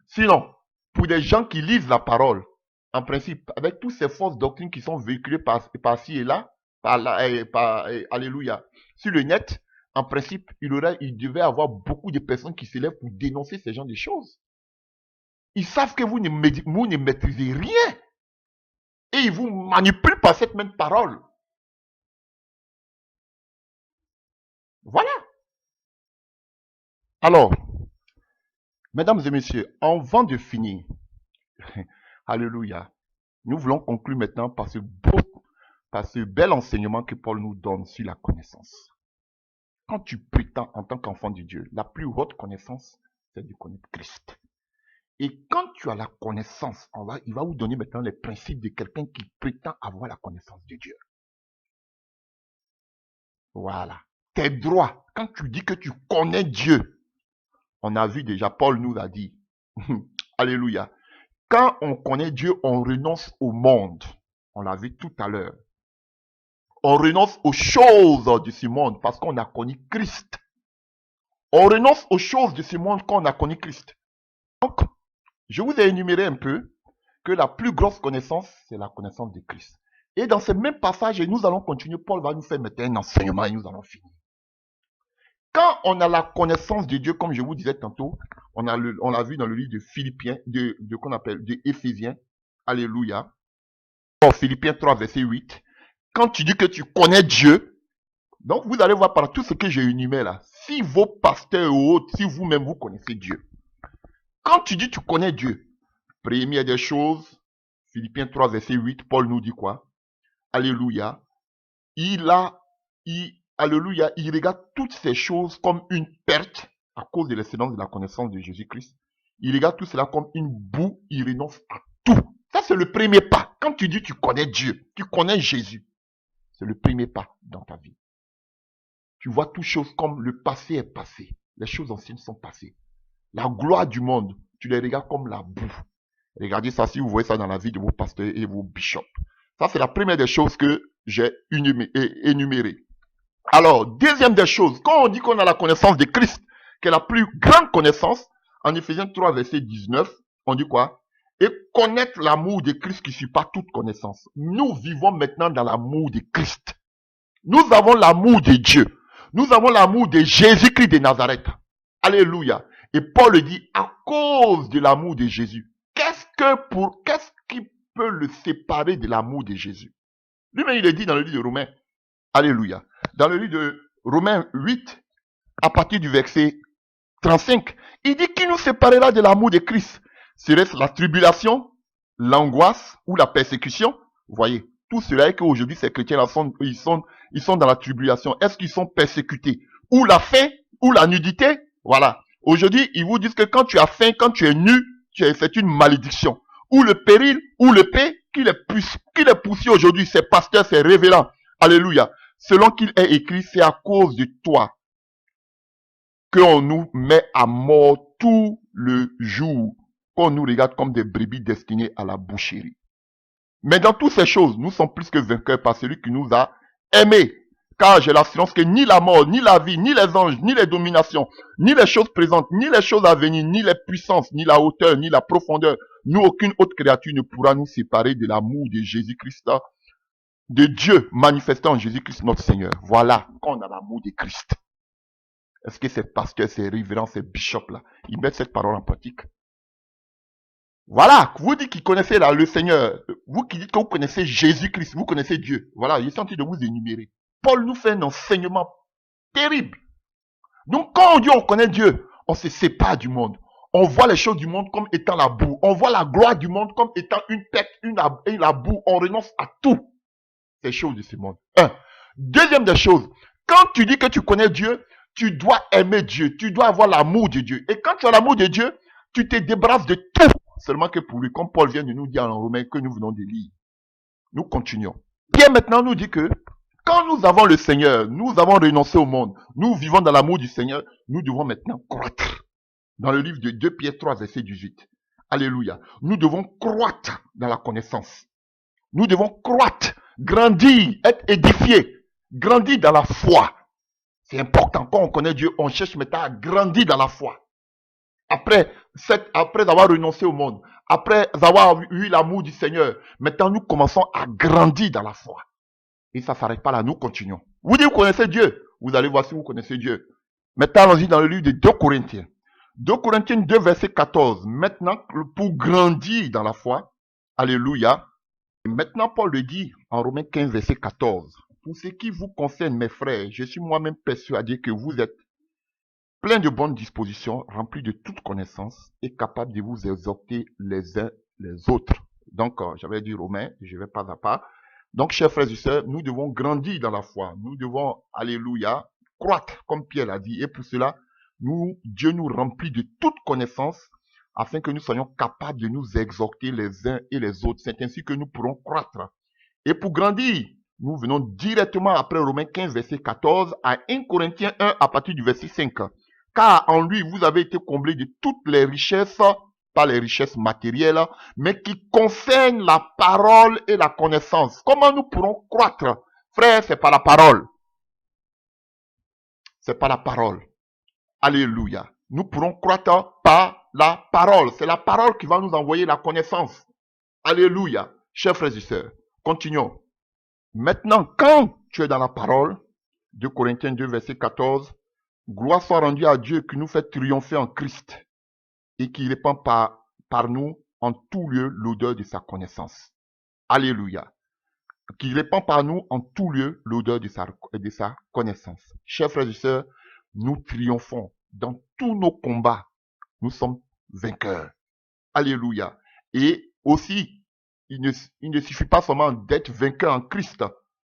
Sinon, pour des gens qui lisent la parole, en principe, avec toutes ces fausses doctrines qui sont véhiculées par-ci et là, alléluia, sur le net, en principe, il devait y avoir beaucoup de personnes qui se lèvent pour dénoncer ces genres de choses. Ils savent que vous ne maîtrisez rien. Et ils vous manipulent par cette même parole. Voilà. Alors, mesdames et messieurs, avant de finir, alléluia, nous voulons conclure maintenant par ce bel enseignement que Paul nous donne sur la connaissance. Quand tu prétends en tant qu'enfant de Dieu, la plus haute connaissance, c'est de connaître Christ. Et quand tu as la connaissance, il va vous donner maintenant les principes de quelqu'un qui prétend avoir la connaissance de Dieu. Voilà. Tes droits, quand tu dis que tu connais Dieu, on a vu déjà, Paul nous a dit, alléluia, quand on connaît Dieu, on renonce au monde. On l'a vu tout à l'heure. On renonce aux choses de ce monde parce qu'on a connu Christ. On renonce aux choses de ce monde quand on a connu Christ. Donc, je vous ai énuméré un peu que la plus grosse connaissance, c'est la connaissance de Christ. Et dans ce même passage, et nous allons continuer, Paul va nous faire maintenant un enseignement et nous allons finir. Quand on a la connaissance de Dieu, comme je vous disais tantôt, on l'a vu dans le livre de Philippiens, qu'on appelle, de Éphésiens. Alléluia. Or, Philippiens 3, verset 8. Quand tu dis que tu connais Dieu, donc vous allez voir par tout ce que j'ai énuméré là, si vos pasteurs ou autres, si vous-même vous connaissez Dieu. Quand tu dis tu connais Dieu, première des choses, Philippiens 3, verset 8, Paul nous dit quoi? Alléluia. Alléluia, il regarde toutes ces choses comme une perte à cause de l'excellence de la connaissance de Jésus-Christ. Il regarde tout cela comme une boue, il renonce à tout. Ça, c'est le premier pas. Quand tu dis tu connais Dieu, tu connais Jésus, c'est le premier pas dans ta vie. Tu vois toutes choses comme le passé est passé. Les choses anciennes sont passées. La gloire du monde, tu les regardes comme la boue. Regardez ça si vous voyez ça dans la vie de vos pasteurs et vos bishops. Ça, c'est la première des choses que j'ai énumérées. Alors, deuxième des choses, quand on dit qu'on a la connaissance de Christ, qui est la plus grande connaissance, en Éphésiens 3, verset 19, on dit quoi? Et connaître l'amour de Christ qui surpasse toute connaissance. Nous vivons maintenant dans l'amour de Christ. Nous avons l'amour de Dieu. Nous avons l'amour de Jésus-Christ de Nazareth. Alléluia. Et Paul dit, à cause de l'amour de Jésus, qu'est-ce qui peut le séparer de l'amour de Jésus? Lui-même, il est dit dans le livre de Romains. Alléluia. Dans le livre de Romains 8, à partir du verset 35, il dit qui nous séparera de l'amour de Christ? Serait-ce la tribulation, l'angoisse ou la persécution? Vous voyez, tout cela est qu'aujourd'hui, ces chrétiens-là ils sont dans la tribulation. Est-ce qu'ils sont persécutés? Ou la faim, ou la nudité? Voilà. Aujourd'hui, ils vous disent que quand tu as faim, quand tu es nu, c'est une malédiction. Ou le péril, ou le paix, qu'il est poussé aujourd'hui, ces pasteurs, ces révérends. Alléluia. Selon qu'il est écrit, c'est à cause de toi qu'on nous met à mort tout le jour, qu'on nous regarde comme des brebis destinées à la boucherie. Mais dans toutes ces choses, nous sommes plus que vainqueurs par celui qui nous a aimés. Car j'ai l'assurance que ni la mort, ni la vie, ni les anges, ni les dominations, ni les choses présentes, ni les choses à venir, ni les puissances, ni la hauteur, ni la profondeur, ni aucune autre créature ne pourra nous séparer de l'amour de Jésus-Christ, de Dieu manifesté en Jésus-Christ notre Seigneur. Voilà, quand on a l'amour de Christ. Est-ce que ces pasteurs, ces révérends, ces bishops-là, ils mettent cette parole en pratique? Voilà, vous dites qu'ils connaissaient là, le Seigneur, vous qui dites que vous connaissez Jésus-Christ, vous connaissez Dieu. Voilà, il est en train de vous énumérer. Paul nous fait un enseignement terrible. Donc quand on dit on connaît Dieu, on se sépare du monde. On voit les choses du monde comme étant la boue. On voit la gloire du monde comme étant une perte, la boue. On renonce à tout. Ces choses de ce monde. Deuxième des choses, quand tu dis que tu connais Dieu, tu dois aimer Dieu. Tu dois avoir l'amour de Dieu. Et quand tu as l'amour de Dieu, tu te débarrasses de tout. Seulement que pour lui, comme Paul vient de nous dire en Romains que nous venons de lire. Nous continuons. Pierre maintenant nous dit que quand nous avons le Seigneur, nous avons renoncé au monde, nous vivons dans l'amour du Seigneur, nous devons maintenant croître. Dans le livre de 2 Pierre 3, verset 18. Alléluia. Nous devons croître dans la connaissance. Nous devons croître, grandir, être édifiés, grandir dans la foi. C'est important. Quand on connaît Dieu, on cherche maintenant à grandir dans la foi. Après avoir renoncé au monde, après avoir eu l'amour du Seigneur, maintenant nous commençons à grandir dans la foi. Et ça ne s'arrête pas là, nous continuons. Vous dites vous connaissez Dieu, vous allez voir si vous connaissez Dieu. Maintenant allons-y dans le livre de 2 Corinthiens. 2 Corinthiens 2 verset 14. Maintenant pour grandir dans la foi, alléluia. Et maintenant Paul le dit en Romains 15 verset 14. Pour ce qui vous concerne mes frères, je suis moi-même persuadé que vous êtes plein de bonnes dispositions, rempli de toute connaissance et capable de vous exhorter les uns les autres. Donc, j'avais dit Romains, je vais pas à pas. Donc, chers frères et sœurs, nous devons grandir dans la foi. Nous devons, alléluia, croître, comme Pierre l'a dit. Et pour cela, Dieu nous remplit de toute connaissance afin que nous soyons capables de nous exhorter les uns et les autres. C'est ainsi que nous pourrons croître. Et pour grandir, nous venons directement après Romains 15, verset 14 à 1 Corinthiens 1 à partir du verset 5. Car en lui, vous avez été comblés de toutes les richesses, pas les richesses matérielles, mais qui concernent la parole et la connaissance. Comment nous pourrons croître? Frère, c'est par la parole. C'est par la parole. Alléluia. Nous pourrons croître par la parole. C'est la parole qui va nous envoyer la connaissance. Alléluia. Chers frères et sœurs, continuons. Maintenant, quand tu es dans la parole, 2 Corinthiens 2, verset 14, gloire soit rendue à Dieu qui nous fait triompher en Christ et qui répand par nous en tout lieu l'odeur de sa connaissance. Alléluia. Qui répand par nous en tout lieu l'odeur de sa connaissance. Chers frères et sœurs, nous triomphons dans tous nos combats. Nous sommes vainqueurs. Alléluia. Et aussi, il ne suffit pas seulement d'être vainqueur en Christ.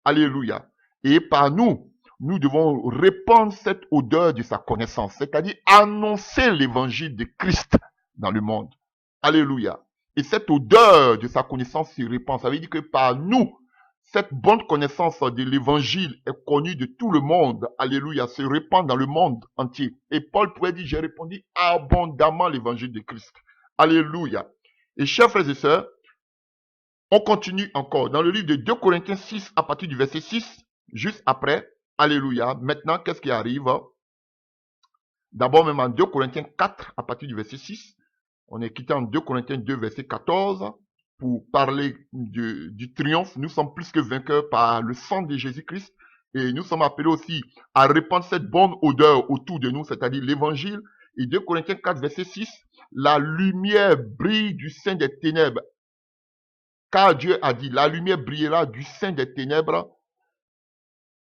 Alléluia. Et par nous, nous devons répandre cette odeur de sa connaissance, c'est-à-dire annoncer l'évangile de Christ dans le monde. Alléluia. Et cette odeur de sa connaissance se répand. Ça veut dire que par nous, cette bonne connaissance de l'évangile est connue de tout le monde. Alléluia. Se répand dans le monde entier. Et Paul pourrait dire, j'ai répondu abondamment l'évangile de Christ. Alléluia. Et chers frères et sœurs, on continue encore dans le livre de 2 Corinthiens 6 à partir du verset 6, juste après. Alléluia. Maintenant, qu'est-ce qui arrive? D'abord, même en 2 Corinthiens 4 à partir du verset 6, on est quitté en 2 Corinthiens 2 verset 14 pour parler du triomphe. Nous sommes plus que vainqueurs par le sang de Jésus-Christ et nous sommes appelés aussi à répandre cette bonne odeur autour de nous, c'est-à-dire l'évangile. Et 2 Corinthiens 4 verset 6, la lumière brille du sein des ténèbres. Car Dieu a dit, la lumière brillera du sein des ténèbres,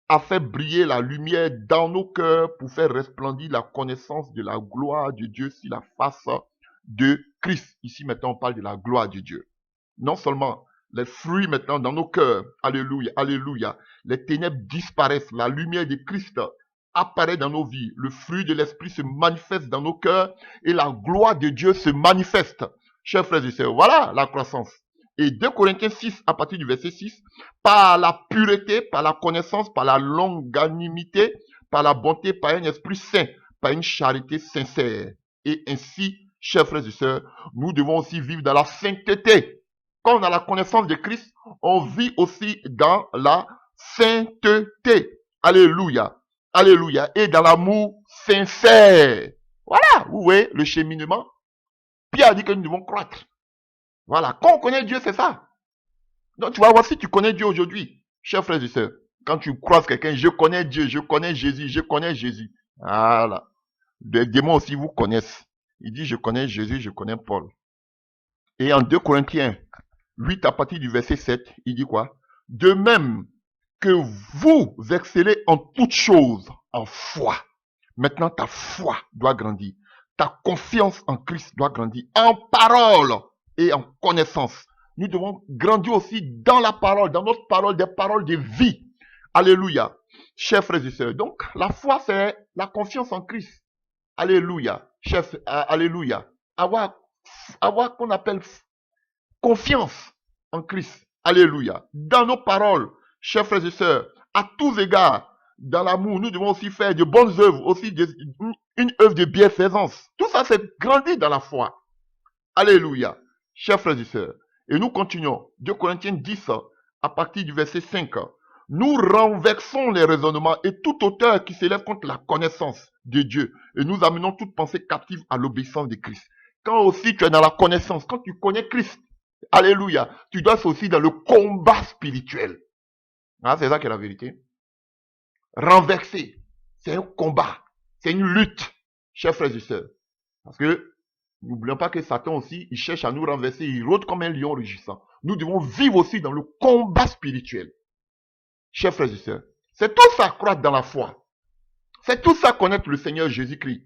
a fait briller la lumière dans nos cœurs pour faire resplendir la connaissance de la gloire de Dieu sur la face de Christ. Ici maintenant on parle de la gloire de Dieu. Non seulement les fruits maintenant dans nos cœurs, alléluia, alléluia, les ténèbres disparaissent, la lumière de Christ apparaît dans nos vies, le fruit de l'esprit se manifeste dans nos cœurs et la gloire de Dieu se manifeste. Chers frères et sœurs, voilà la croissance. Et 2 Corinthiens 6, à partir du verset 6, par la pureté, par la connaissance, par la longanimité, par la bonté, par un esprit saint, par une charité sincère. Et ainsi, chers frères et sœurs, nous devons aussi vivre dans la sainteté. Quand on a la connaissance de Christ, on vit aussi dans la sainteté. Alléluia. Alléluia. Et dans l'amour sincère. Voilà, vous voyez le cheminement. Pierre a dit que nous devons croître. Voilà, quand on connaît Dieu, c'est ça. Donc tu vas voir si tu connais Dieu aujourd'hui, chers frères et sœurs. Quand tu croises quelqu'un, je connais Dieu, je connais Jésus, je connais Jésus. Voilà. Les démons aussi vous connaissent. Il dit, je connais Jésus, je connais Paul. Et en 2 Corinthiens 8, à partir du verset 7, il dit quoi? De même que vous excellez en toutes choses, en foi. Maintenant, ta foi doit grandir. Ta confiance en Christ doit grandir. En parole et en connaissance. Nous devons grandir aussi dans la parole, dans notre parole, des paroles de vie. Alléluia. Chers frères et sœurs, donc la foi, c'est la confiance en Christ. Alléluia. Chef, alléluia. Avoir qu'on appelle confiance en Christ. Alléluia. Dans nos paroles, chers frères et sœurs, à tous égards, dans l'amour, nous devons aussi faire de bonnes œuvres, aussi une œuvre de bienfaisance. Tout ça, c'est grandir dans la foi. Alléluia. Chers frères et sœurs, et nous continuons. 2 Corinthiens 10, à partir du verset 5. Nous renversons les raisonnements et toute hauteur qui s'élève contre la connaissance de Dieu. Et nous amenons toute pensée captive à l'obéissance de Christ. Quand aussi tu es dans la connaissance, quand tu connais Christ, alléluia, tu dois être aussi dans le combat spirituel. Ah, c'est ça qui est la vérité. Renverser, c'est un combat, c'est une lutte, chers frères et sœurs. Parce que n'oublions pas que Satan aussi, il cherche à nous renverser, il rôde comme un lion rugissant. Nous devons vivre aussi dans le combat spirituel. Chers frères et sœurs, c'est tout ça croître dans la foi. C'est tout ça connaître le Seigneur Jésus-Christ.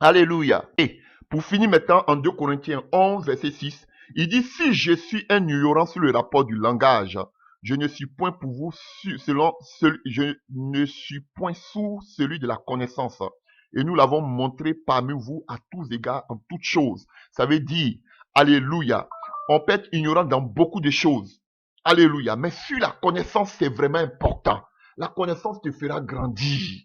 Alléluia. Et pour finir maintenant en 2 Corinthiens 11, verset 6, il dit, si je suis un ignorant sur le rapport du langage, je ne suis point pour vous je ne suis point sous celui de la connaissance. Et nous l'avons montré parmi vous à tous égards, en toutes choses. Ça veut dire, alléluia, on peut être ignorant dans beaucoup de choses. Alléluia. Mais sur la connaissance, c'est vraiment important. La connaissance te fera grandir.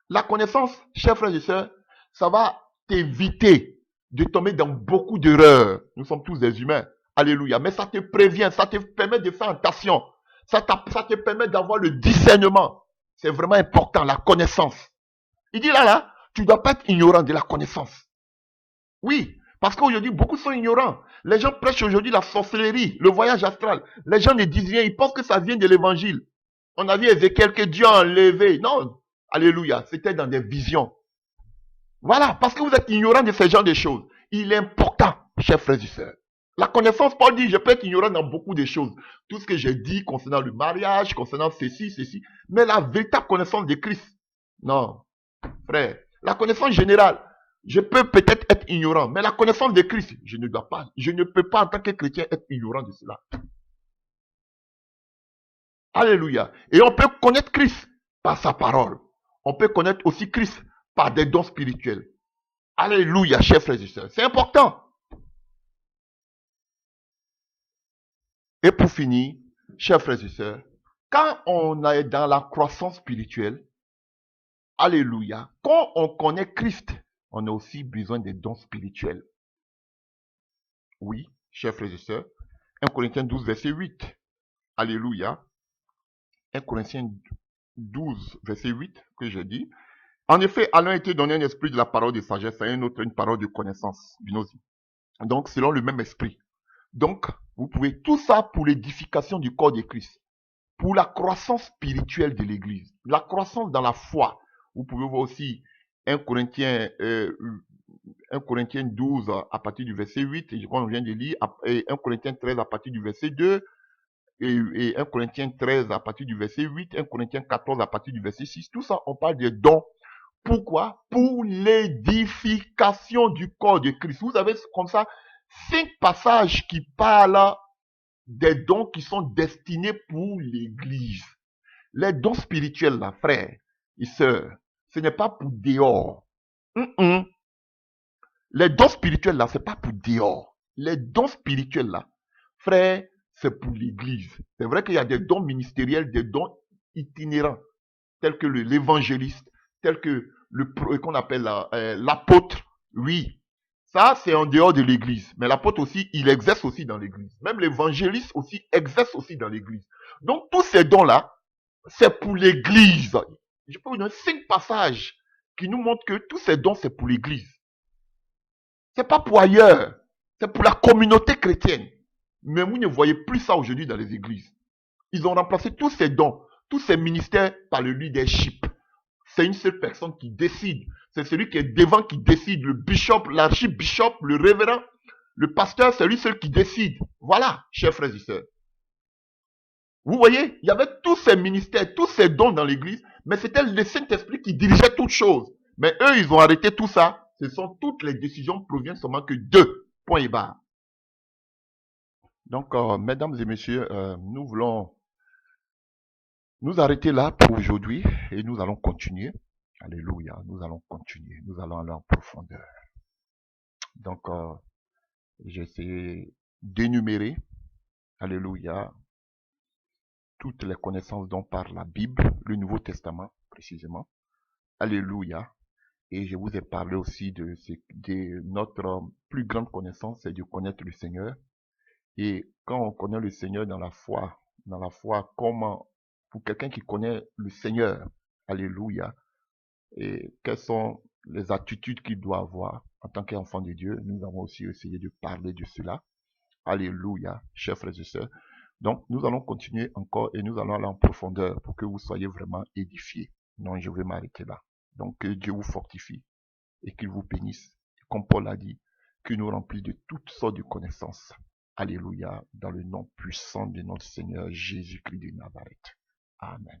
La connaissance, chers frères et sœurs, ça va t'éviter de tomber dans beaucoup d'erreurs. Nous sommes tous des humains. Alléluia. Mais ça te prévient, ça te permet de faire attention. Ça te permet d'avoir le discernement. C'est vraiment important, la connaissance. Il dit là, tu ne dois pas être ignorant de la connaissance. Oui, Parce qu'aujourd'hui, beaucoup sont ignorants. Les gens prêchent aujourd'hui la sorcellerie, le voyage astral. Les gens ne disent rien, ils pensent que ça vient de l'évangile. On a vu Ézéchiel que Dieu a enlevé. Non, alléluia, c'était dans des visions. Voilà, parce que vous êtes ignorant de ce genre de choses. Il est important, chers frères et sœurs. La connaissance, Paul dit, je peux être ignorant dans beaucoup de choses. Tout ce que j'ai dit concernant le mariage, concernant ceci. Mais la véritable connaissance de Christ, non, frère. La connaissance générale, je peux peut-être être ignorant, mais la connaissance de Christ, je ne dois pas, je ne peux pas en tant que chrétien être ignorant de cela. Alléluia. Et on peut connaître Christ par sa parole. On peut connaître aussi Christ par des dons spirituels. Alléluia, chers frères et sœurs. C'est important. Et pour finir, chers frères et sœurs, quand on est dans la croissance spirituelle, alléluia, quand on connaît Christ, on a aussi besoin des dons spirituels. Oui, chers frères et sœurs, 1 Corinthiens 12, verset 8. Alléluia. 1 Corinthiens 12, verset 8, que je dis. En effet, à l'un a été donné un esprit de la parole de sagesse, à un autre une parole de connaissance. Donc, selon le même esprit. Donc, vous pouvez tout ça pour l'édification du corps de Christ, pour la croissance spirituelle de l'Église, la croissance dans la foi. Vous pouvez voir aussi 1 Corinthiens 12 à partir du verset 8, et on vient de lire, et 1 Corinthiens 13 à partir du verset 2, et 1 Corinthiens 13 à partir du verset 8, 1 Corinthiens 14 à partir du verset 6. Tout ça, on parle des dons. Pourquoi? Pour l'édification du corps de Christ. Vous avez comme ça 5 passages qui parlent des dons qui sont destinés pour l'Église. Les dons spirituels, là, frères et sœurs, ce n'est pas pour dehors. Les dons spirituels, là, c'est pas pour dehors. Les dons spirituels, là, frères, c'est pour l'Église. C'est vrai qu'il y a des dons ministériels, des dons itinérants, tels que l'évangéliste, tels que qu'on appelle l'apôtre. Oui, ça c'est en dehors de l'église. Mais l'apôtre aussi, il exerce aussi dans l'église. Même l'évangéliste aussi exerce aussi dans l'église. Donc tous ces dons-là, c'est pour l'église. Je peux vous donner 5 passages qui nous montrent que tous ces dons, c'est pour l'église. C'est pas pour ailleurs. C'est pour la communauté chrétienne. Mais vous ne voyez plus ça aujourd'hui dans les églises. Ils ont remplacé tous ces dons, tous ces ministères par le leadership. C'est une seule personne qui décide. C'est celui qui est devant qui décide. Le bishop, l'archibishop, le révérend, le pasteur, c'est lui seul qui décide. Voilà, chers frères et sœurs. Vous voyez, il y avait tous ces ministères, tous ces dons dans l'église, mais c'était le Saint-Esprit qui dirigeait toutes choses. Mais eux, ils ont arrêté tout ça. Ce sont toutes les décisions proviennent seulement que d'eux. Point et barre. Donc, mesdames et messieurs, nous voulons nous arrêter là pour aujourd'hui et nous allons continuer. Alléluia, nous allons continuer, nous allons aller en profondeur. Donc, j'ai essayé d'énumérer, alléluia, toutes les connaissances dont parle la Bible, le Nouveau Testament précisément. Alléluia. Et je vous ai parlé aussi de notre plus grande connaissance, c'est de connaître le Seigneur. Et quand on connaît le Seigneur dans la foi, comment, pour quelqu'un qui connaît le Seigneur, alléluia, et quelles sont les attitudes qu'il doit avoir en tant qu'enfant de Dieu, nous avons aussi essayé de parler de cela. Alléluia, chers frères et sœurs. Donc, nous allons continuer encore et nous allons aller en profondeur pour que vous soyez vraiment édifiés. Non, je vais m'arrêter là. Donc, que Dieu vous fortifie et qu'il vous bénisse. Comme Paul a dit, qu'il nous remplit de toutes sortes de connaissances. Alléluia, dans le nom puissant de notre Seigneur Jésus-Christ de Nazareth. Amen.